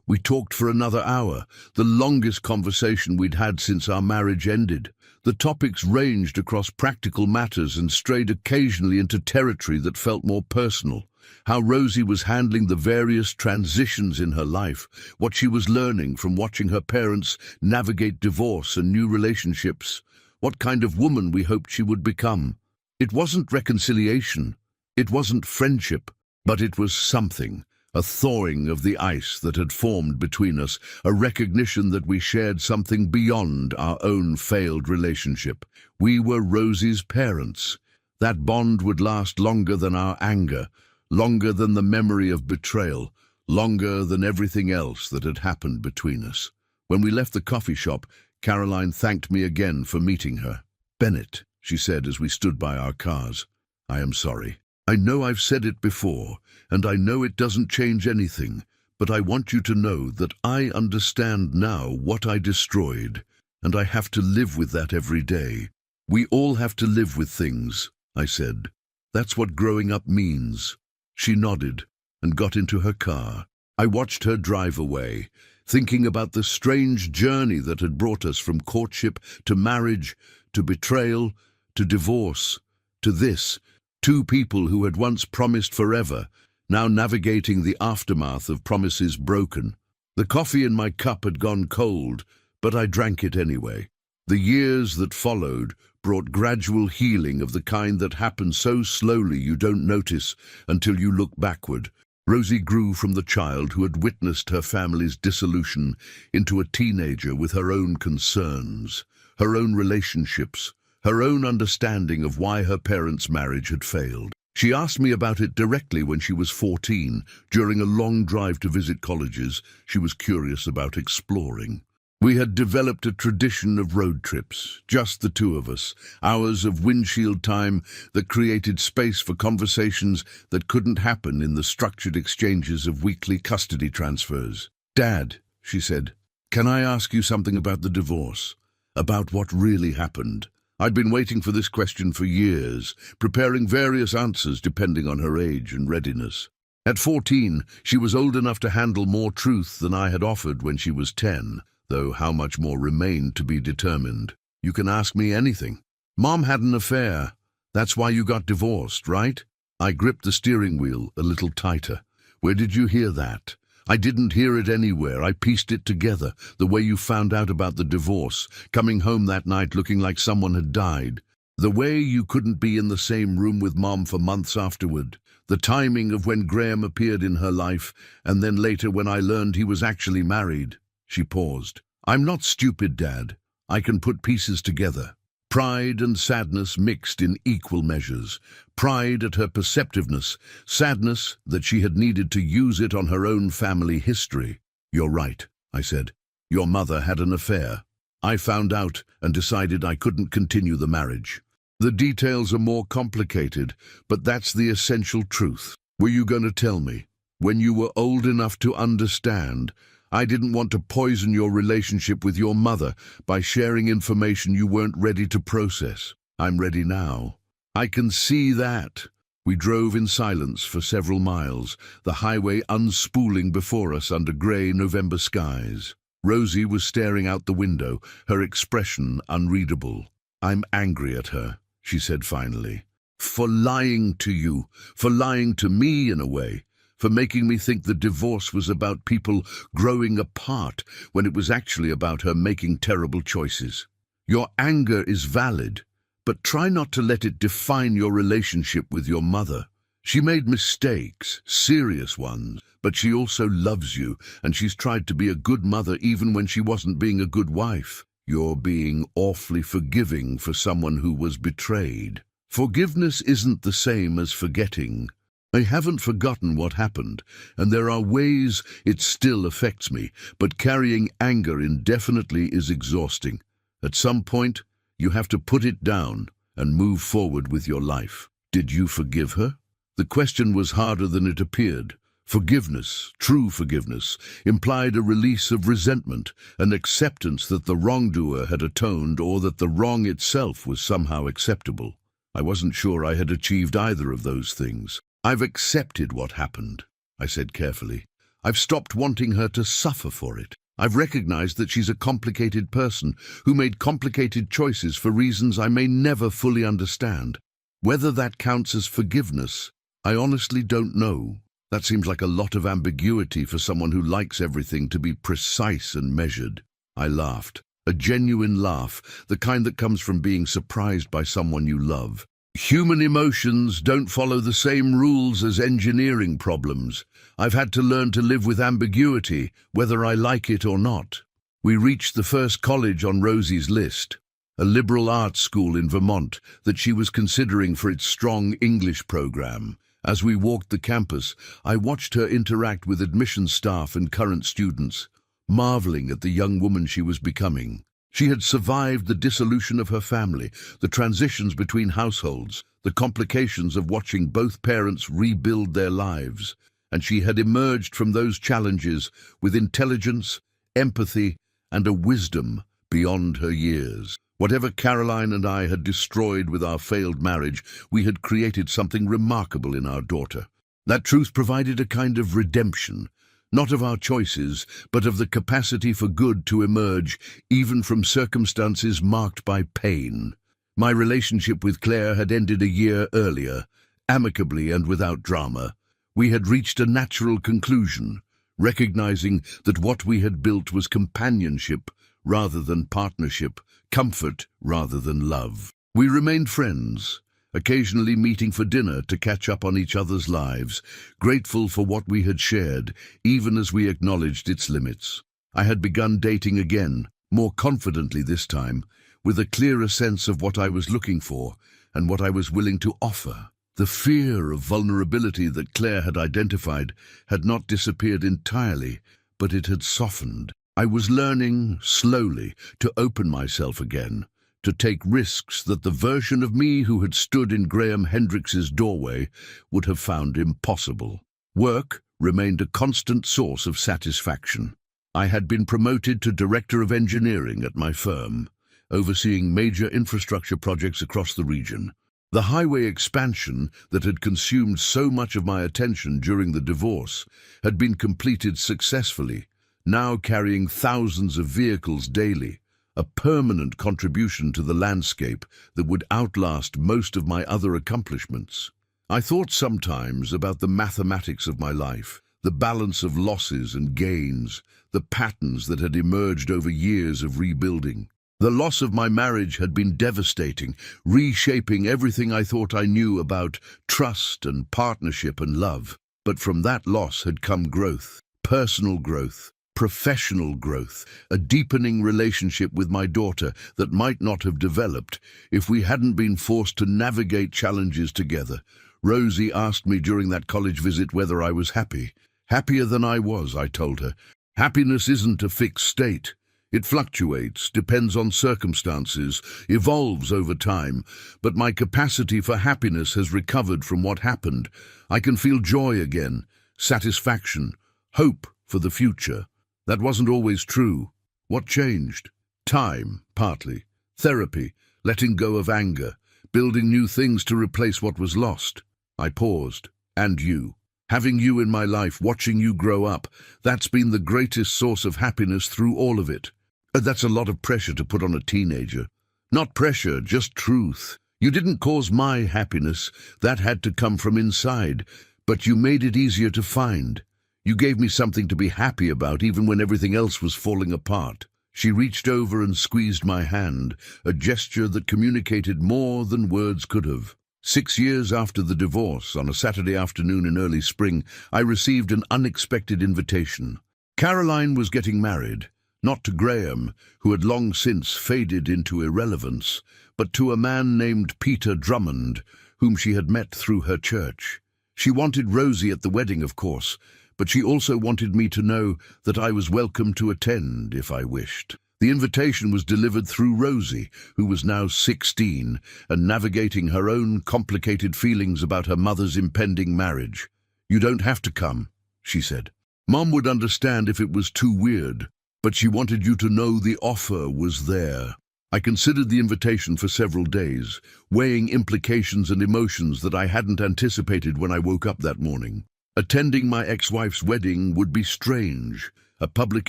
We talked for another hour, the longest conversation we'd had since our marriage ended. The topics ranged across practical matters and strayed occasionally into territory that felt more personal. How Rosie was handling the various transitions in her life, what she was learning from watching her parents navigate divorce and new relationships, what kind of woman we hoped she would become. It wasn't reconciliation, it wasn't friendship, but it was something. A thawing of the ice that had formed between us, a recognition that we shared something beyond our own failed relationship. We were Rosie's parents. That bond would last longer than our anger, longer than the memory of betrayal, longer than everything else that had happened between us. When we left the coffee shop, Caroline thanked me again for meeting her. "Bennett," she said as we stood by our cars, "I am sorry. I know I've said it before, and I know it doesn't change anything, but I want you to know that I understand now what I destroyed, and I have to live with that every day." "We all have to live with things," I said. "That's what growing up means." She nodded and got into her car. I watched her drive away, thinking about the strange journey that had brought us from courtship to marriage, to betrayal, to divorce, to this, two people who had once promised forever, now navigating the aftermath of promises broken. The coffee in my cup had gone cold, but I drank it anyway. The years that followed brought gradual healing of the kind that happens so slowly you don't notice until you look backward. Rosie grew from the child who had witnessed her family's dissolution into a teenager with her own concerns, her own relationships, her own understanding of why her parents' marriage had failed. She asked me about it directly when she was 14. During a long drive to visit colleges, she was curious about exploring. We had developed a tradition of road trips, just the two of us, hours of windshield time that created space for conversations that couldn't happen in the structured exchanges of weekly custody transfers. "Dad," she said, "can I ask you something about the divorce? About what really happened?" I'd been waiting for this question for years, preparing various answers depending on her age and readiness. At 14, she was old enough to handle more truth than I had offered when she was 10. Though how much more remained to be determined. "You can ask me anything. Mom had an affair. That's why you got divorced, right?" I gripped the steering wheel a little tighter. "Where did you hear that?" "I didn't hear it anywhere. I pieced it together, the way you found out about the divorce, coming home that night looking like someone had died. The way you couldn't be in the same room with Mom for months afterward. The timing of when Graham appeared in her life, and then later when I learned he was actually married." She paused. "I'm not stupid, Dad. I can put pieces together." Pride and sadness mixed in equal measures. Pride at her perceptiveness, sadness that she had needed to use it on her own family history. "You're right," I said. "Your mother had an affair. I found out and decided I couldn't continue the marriage. The details are more complicated, but that's the essential truth. Were you going to tell me? When you were old enough to understand, I didn't want to poison your relationship with your mother by sharing information you weren't ready to process. I'm ready now. I can see that." We drove in silence for several miles, the highway unspooling before us under grey November skies. Rosie was staring out the window, her expression unreadable. "I'm angry at her," she said finally. "For lying to you, for lying to me in a way. For making me think the divorce was about people growing apart when it was actually about her making terrible choices. Your anger is valid, but try not to let it define your relationship with your mother. She made mistakes, serious ones, but she also loves you, and she's tried to be a good mother even when she wasn't being a good wife. You're being awfully forgiving for someone who was betrayed. Forgiveness isn't the same as forgetting. I haven't forgotten what happened, and there are ways it still affects me, but carrying anger indefinitely is exhausting. At some point, you have to put it down and move forward with your life." "Did you forgive her?" The question was harder than it appeared. Forgiveness, true forgiveness, implied a release of resentment, an acceptance that the wrongdoer had atoned or that the wrong itself was somehow acceptable. I wasn't sure I had achieved either of those things. "I've accepted what happened," I said carefully. "I've stopped wanting her to suffer for it. I've recognized that she's a complicated person who made complicated choices for reasons I may never fully understand. Whether that counts as forgiveness, I honestly don't know. That seems like a lot of ambiguity for someone who likes everything to be precise and measured." I laughed, a genuine laugh, the kind that comes from being surprised by someone you love. "Human emotions don't follow the same rules as engineering problems. I've had to learn to live with ambiguity, whether I like it or not." We reached the first college on Rosie's list, a liberal arts school in Vermont that she was considering for its strong English program. As we walked the campus, I watched her interact with admissions staff and current students, marveling at the young woman she was becoming. She had survived the dissolution of her family, the transitions between households, the complications of watching both parents rebuild their lives, and she had emerged from those challenges with intelligence, empathy, and a wisdom beyond her years. Whatever Caroline and I had destroyed with our failed marriage, we had created something remarkable in our daughter. That truth provided a kind of redemption. not of our choices, but of the capacity for good to emerge even from circumstances marked by pain. My relationship with Claire had ended a year earlier, amicably and without drama. We had reached a natural conclusion, recognizing that what we had built was companionship rather than partnership, comfort rather than love. We remained friends, occasionally meeting for dinner to catch up on each other's lives, grateful for what we had shared, even as we acknowledged its limits. I had begun dating again, more confidently this time, with a clearer sense of what I was looking for and what I was willing to offer. The fear of vulnerability that Claire had identified had not disappeared entirely, but it had softened. I was learning, slowly, to open myself again, to take risks that the version of me who had stood in Graham Hendricks's doorway would have found impossible. Work remained a constant source of satisfaction. I had been promoted to Director of Engineering at my firm, overseeing major infrastructure projects across the region. The highway expansion that had consumed so much of my attention during the divorce had been completed successfully, now carrying thousands of vehicles daily, a permanent contribution to the landscape that would outlast most of my other accomplishments. I thought sometimes about the mathematics of my life, the balance of losses and gains, the patterns that had emerged over years of rebuilding. The loss of my marriage had been devastating, reshaping everything I thought I knew about trust and partnership and love. But from that loss had come growth, personal growth, professional growth, a deepening relationship with my daughter that might not have developed if we hadn't been forced to navigate challenges together. Rosie asked me during that college visit whether I was happy. Happier than I was, I told her. Happiness isn't a fixed state. It fluctuates, depends on circumstances, evolves over time, but my capacity for happiness has recovered from what happened. I can feel joy again, satisfaction, hope for the future. That wasn't always true. What changed? Time, partly. Therapy, letting go of anger, building new things to replace what was lost. I paused. And you. Having you in my life, watching you grow up, that's been the greatest source of happiness through all of it. That's a lot of pressure to put on a teenager. Not pressure, just truth. You didn't cause my happiness. That had to come from inside, but you made it easier to find. You gave me something to be happy about even when everything else was falling apart. She reached over and squeezed my hand, a gesture that communicated more than words could have. 6 years after the divorce, on a Saturday afternoon in early spring, I received an unexpected invitation. Caroline was getting married, not to Graham, who had long since faded into irrelevance, but to a man named Peter Drummond, whom she had met through her church. She wanted Rosie at the wedding, of course, but she also wanted me to know that I was welcome to attend if I wished. The invitation was delivered through Rosie, who was now 16 and navigating her own complicated feelings about her mother's impending marriage. "You don't have to come," she said. "Mom would understand if it was too weird, but she wanted you to know the offer was there." I considered the invitation for several days, weighing implications and emotions that I hadn't anticipated when I woke up that morning. Attending my ex-wife's wedding would be strange, a public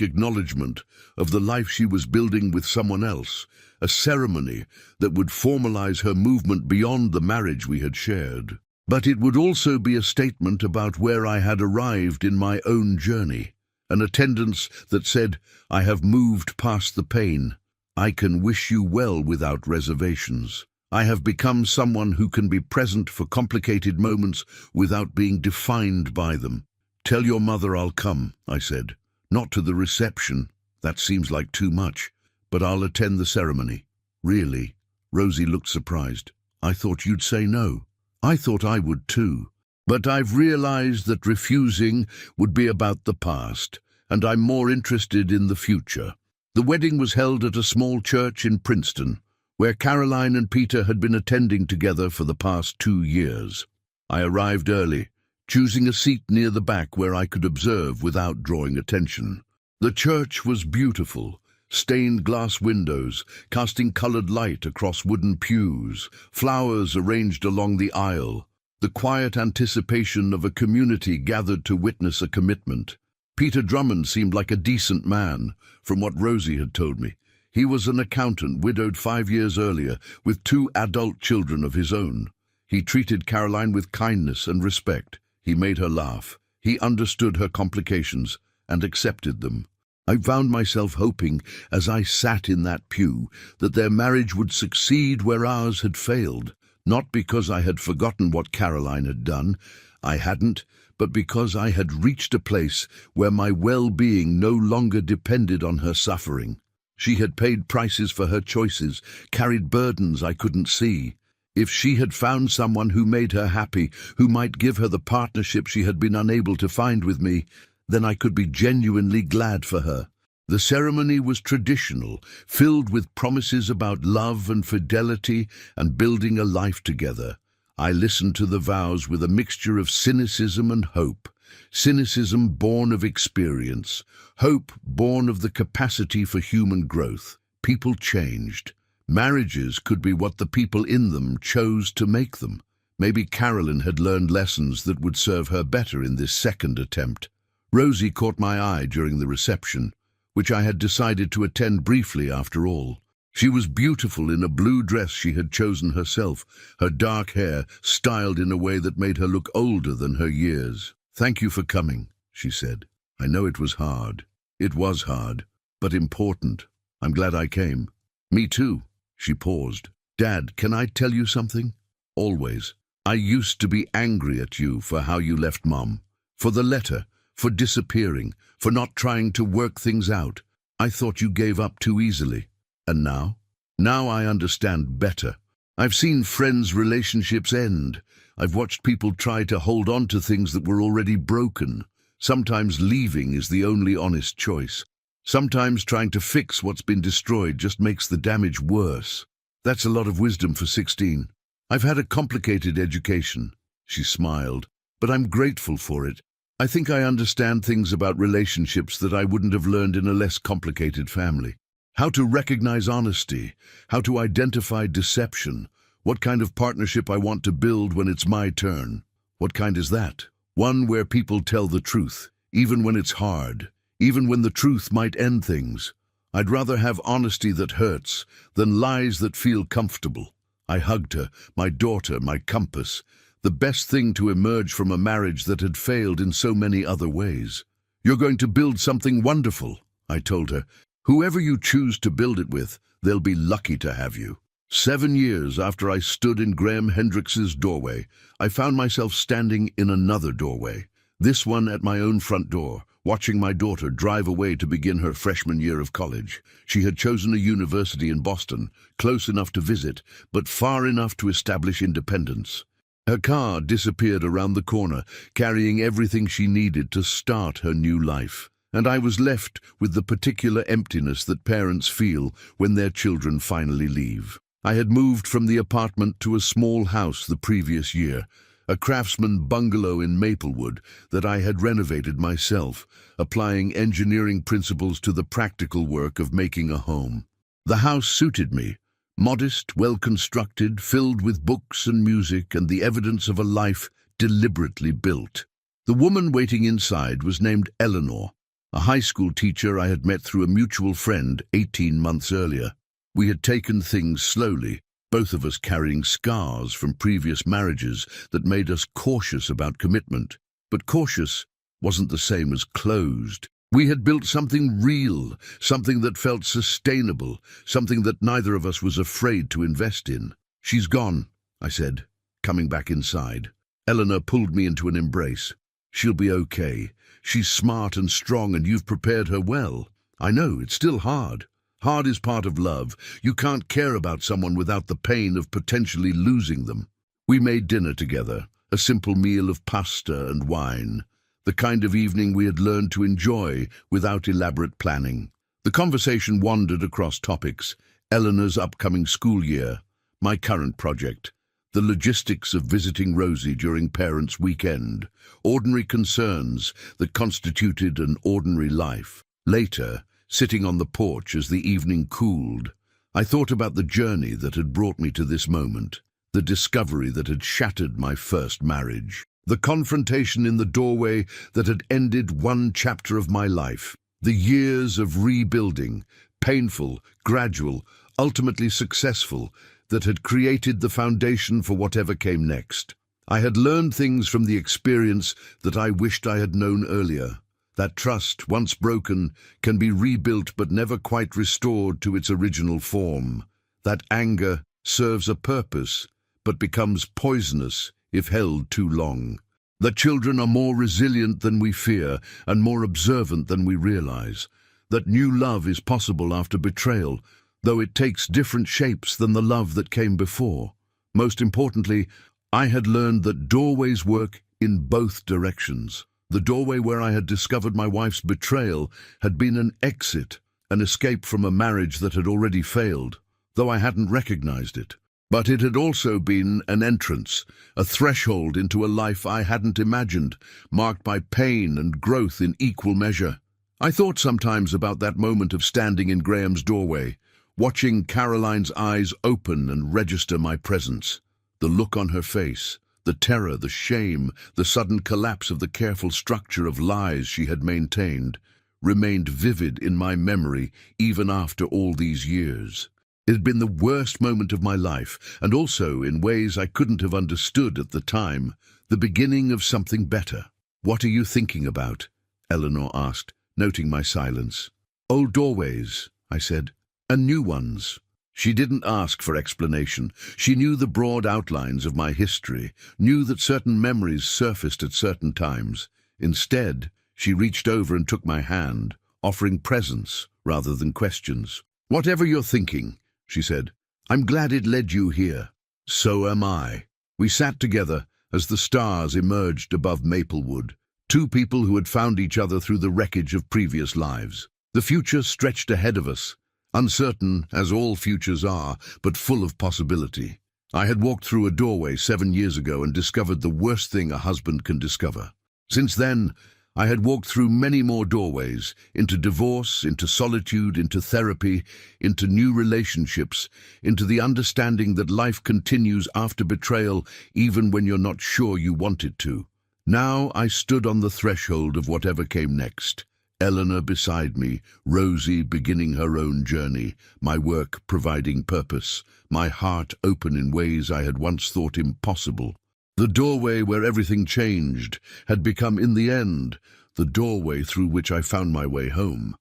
acknowledgement of the life she was building with someone else, a ceremony that would formalize her movement beyond the marriage we had shared. But it would also be a statement about where I had arrived in my own journey, an attendance that said, "I have moved past the pain. I can wish you well without reservations. I have become someone who can be present for complicated moments without being defined by them." "Tell your mother I'll come," I said. "Not to the reception. That seems like too much. But I'll attend the ceremony." "Really?" Rosie looked surprised. "I thought you'd say no." "I thought I would too. But I've realized that refusing would be about the past, and I'm more interested in the future." The wedding was held at a small church in Princeton, where Caroline and Peter had been attending together for the past 2 years. I arrived early, choosing a seat near the back where I could observe without drawing attention. The church was beautiful, stained glass windows, casting colored light across wooden pews, flowers arranged along the aisle, the quiet anticipation of a community gathered to witness a commitment. Peter Drummond seemed like a decent man, from what Rosie had told me. He was an accountant, widowed 5 years earlier, with 2 adult children of his own. He treated Caroline with kindness and respect. He made her laugh. He understood her complications and accepted them. I found myself hoping, as I sat in that pew, that their marriage would succeed where ours had failed, not because I had forgotten what Caroline had done. I hadn't, but because I had reached a place where my well-being no longer depended on her suffering. She had paid prices for her choices, carried burdens I couldn't see. If she had found someone who made her happy, who might give her the partnership she had been unable to find with me, then I could be genuinely glad for her. The ceremony was traditional, filled with promises about love and fidelity and building a life together. I listened to the vows with a mixture of cynicism and hope. Cynicism born of experience, hope born of the capacity for human growth. People changed. Marriages could be what the people in them chose to make them. Maybe Carolyn had learned lessons that would serve her better in this second attempt. Rosie caught my eye during the reception, which I had decided to attend briefly after all. She was beautiful in a blue dress she had chosen herself, her dark hair styled in a way that made her look older than her years. "Thank you for coming," she said. "I know it was hard." "It was hard, but important. I'm glad I came." "Me too." She paused. "Dad, can I tell you something?" "Always. I used to be angry at you for how you left Mom. For the letter, for disappearing, for not trying to work things out. I thought you gave up too easily. And now? Now I understand better. I've seen friends' relationships end. I've watched people try to hold on to things that were already broken. Sometimes leaving is the only honest choice. Sometimes trying to fix what's been destroyed just makes the damage worse. That's a lot of wisdom for 16. I've had a complicated education." She smiled. "But I'm grateful for it. I think I understand things about relationships that I wouldn't have learned in a less complicated family. How to recognize honesty, how to identify deception, what kind of partnership I want to build when it's my turn. What kind is that? One where people tell the truth, even when it's hard, even when the truth might end things. I'd rather have honesty that hurts than lies that feel comfortable." I hugged her, my daughter, my compass, the best thing to emerge from a marriage that had failed in so many other ways. "You're going to build something wonderful," I told her. "Whoever you choose to build it with, they'll be lucky to have you." 7 years after I stood in Graham Hendricks's doorway, I found myself standing in another doorway, this one at my own front door, watching my daughter drive away to begin her freshman year of college. She had chosen a university in Boston, close enough to visit, but far enough to establish independence. Her car disappeared around the corner, carrying everything she needed to start her new life. And I was left with the particular emptiness that parents feel when their children finally leave. I had moved from the apartment to a small house the previous year, a craftsman bungalow in Maplewood that I had renovated myself, applying engineering principles to the practical work of making a home. The house suited me, modest, well-constructed, filled with books and music and the evidence of a life deliberately built. The woman waiting inside was named Eleanor, a high school teacher I had met through a mutual friend 18 months earlier. We had taken things slowly, both of us carrying scars from previous marriages that made us cautious about commitment. But cautious wasn't the same as closed. We had built something real, something that felt sustainable, something that neither of us was afraid to invest in. "She's gone," I said, coming back inside. Eleanor pulled me into an embrace. "She'll be okay. She's smart and strong, and you've prepared her well." "I know, it's still hard. Hard is part of love. You can't care about someone without the pain of potentially losing them." We made dinner together, a simple meal of pasta and wine, the kind of evening we had learned to enjoy without elaborate planning. The conversation wandered across topics: Eleanor's upcoming school year, my current project, the logistics of visiting Rosie during parents' weekend, ordinary concerns that constituted an ordinary life. Later, sitting on the porch as the evening cooled, I thought about the journey that had brought me to this moment, the discovery that had shattered my first marriage. The confrontation in the doorway that had ended one chapter of my life. The years of rebuilding, painful, gradual, ultimately successful, that had created the foundation for whatever came next. I had learned things from the experience that I wished I had known earlier. That trust, once broken, can be rebuilt but never quite restored to its original form. That anger serves a purpose, but becomes poisonous if held too long. That children are more resilient than we fear and more observant than we realize. That new love is possible after betrayal, though it takes different shapes than the love that came before. Most importantly, I had learned that doorways work in both directions. The doorway where I had discovered my wife's betrayal had been an exit, an escape from a marriage that had already failed, though I hadn't recognized it. But it had also been an entrance, a threshold into a life I hadn't imagined, marked by pain and growth in equal measure. I thought sometimes about that moment of standing in Graham's doorway, watching Caroline's eyes open and register my presence. The look on her face, the terror, the shame, the sudden collapse of the careful structure of lies she had maintained, remained vivid in my memory even after all these years. It had been the worst moment of my life, and also, in ways I couldn't have understood at the time, the beginning of something better. "What are you thinking about?" Eleanor asked, noting my silence. "Old doorways," I said, "and new ones." She didn't ask for explanation. She knew the broad outlines of my history, knew that certain memories surfaced at certain times. Instead, she reached over and took my hand, offering presence rather than questions. "Whatever you're thinking," she said, "I'm glad it led you here." "So am I." We sat together as the stars emerged above Maplewood, two people who had found each other through the wreckage of previous lives. The future stretched ahead of us, uncertain as all futures are, but full of possibility. I had walked through a doorway 7 years ago and discovered the worst thing a husband can discover. Since then, I had walked through many more doorways, into divorce, into solitude, into therapy, into new relationships, into the understanding that life continues after betrayal even when you're not sure you want it to. Now I stood on the threshold of whatever came next. Eleanor beside me, Rosie beginning her own journey, my work providing purpose, my heart open in ways I had once thought impossible. The doorway where everything changed had become, in the end, the doorway through which I found my way home.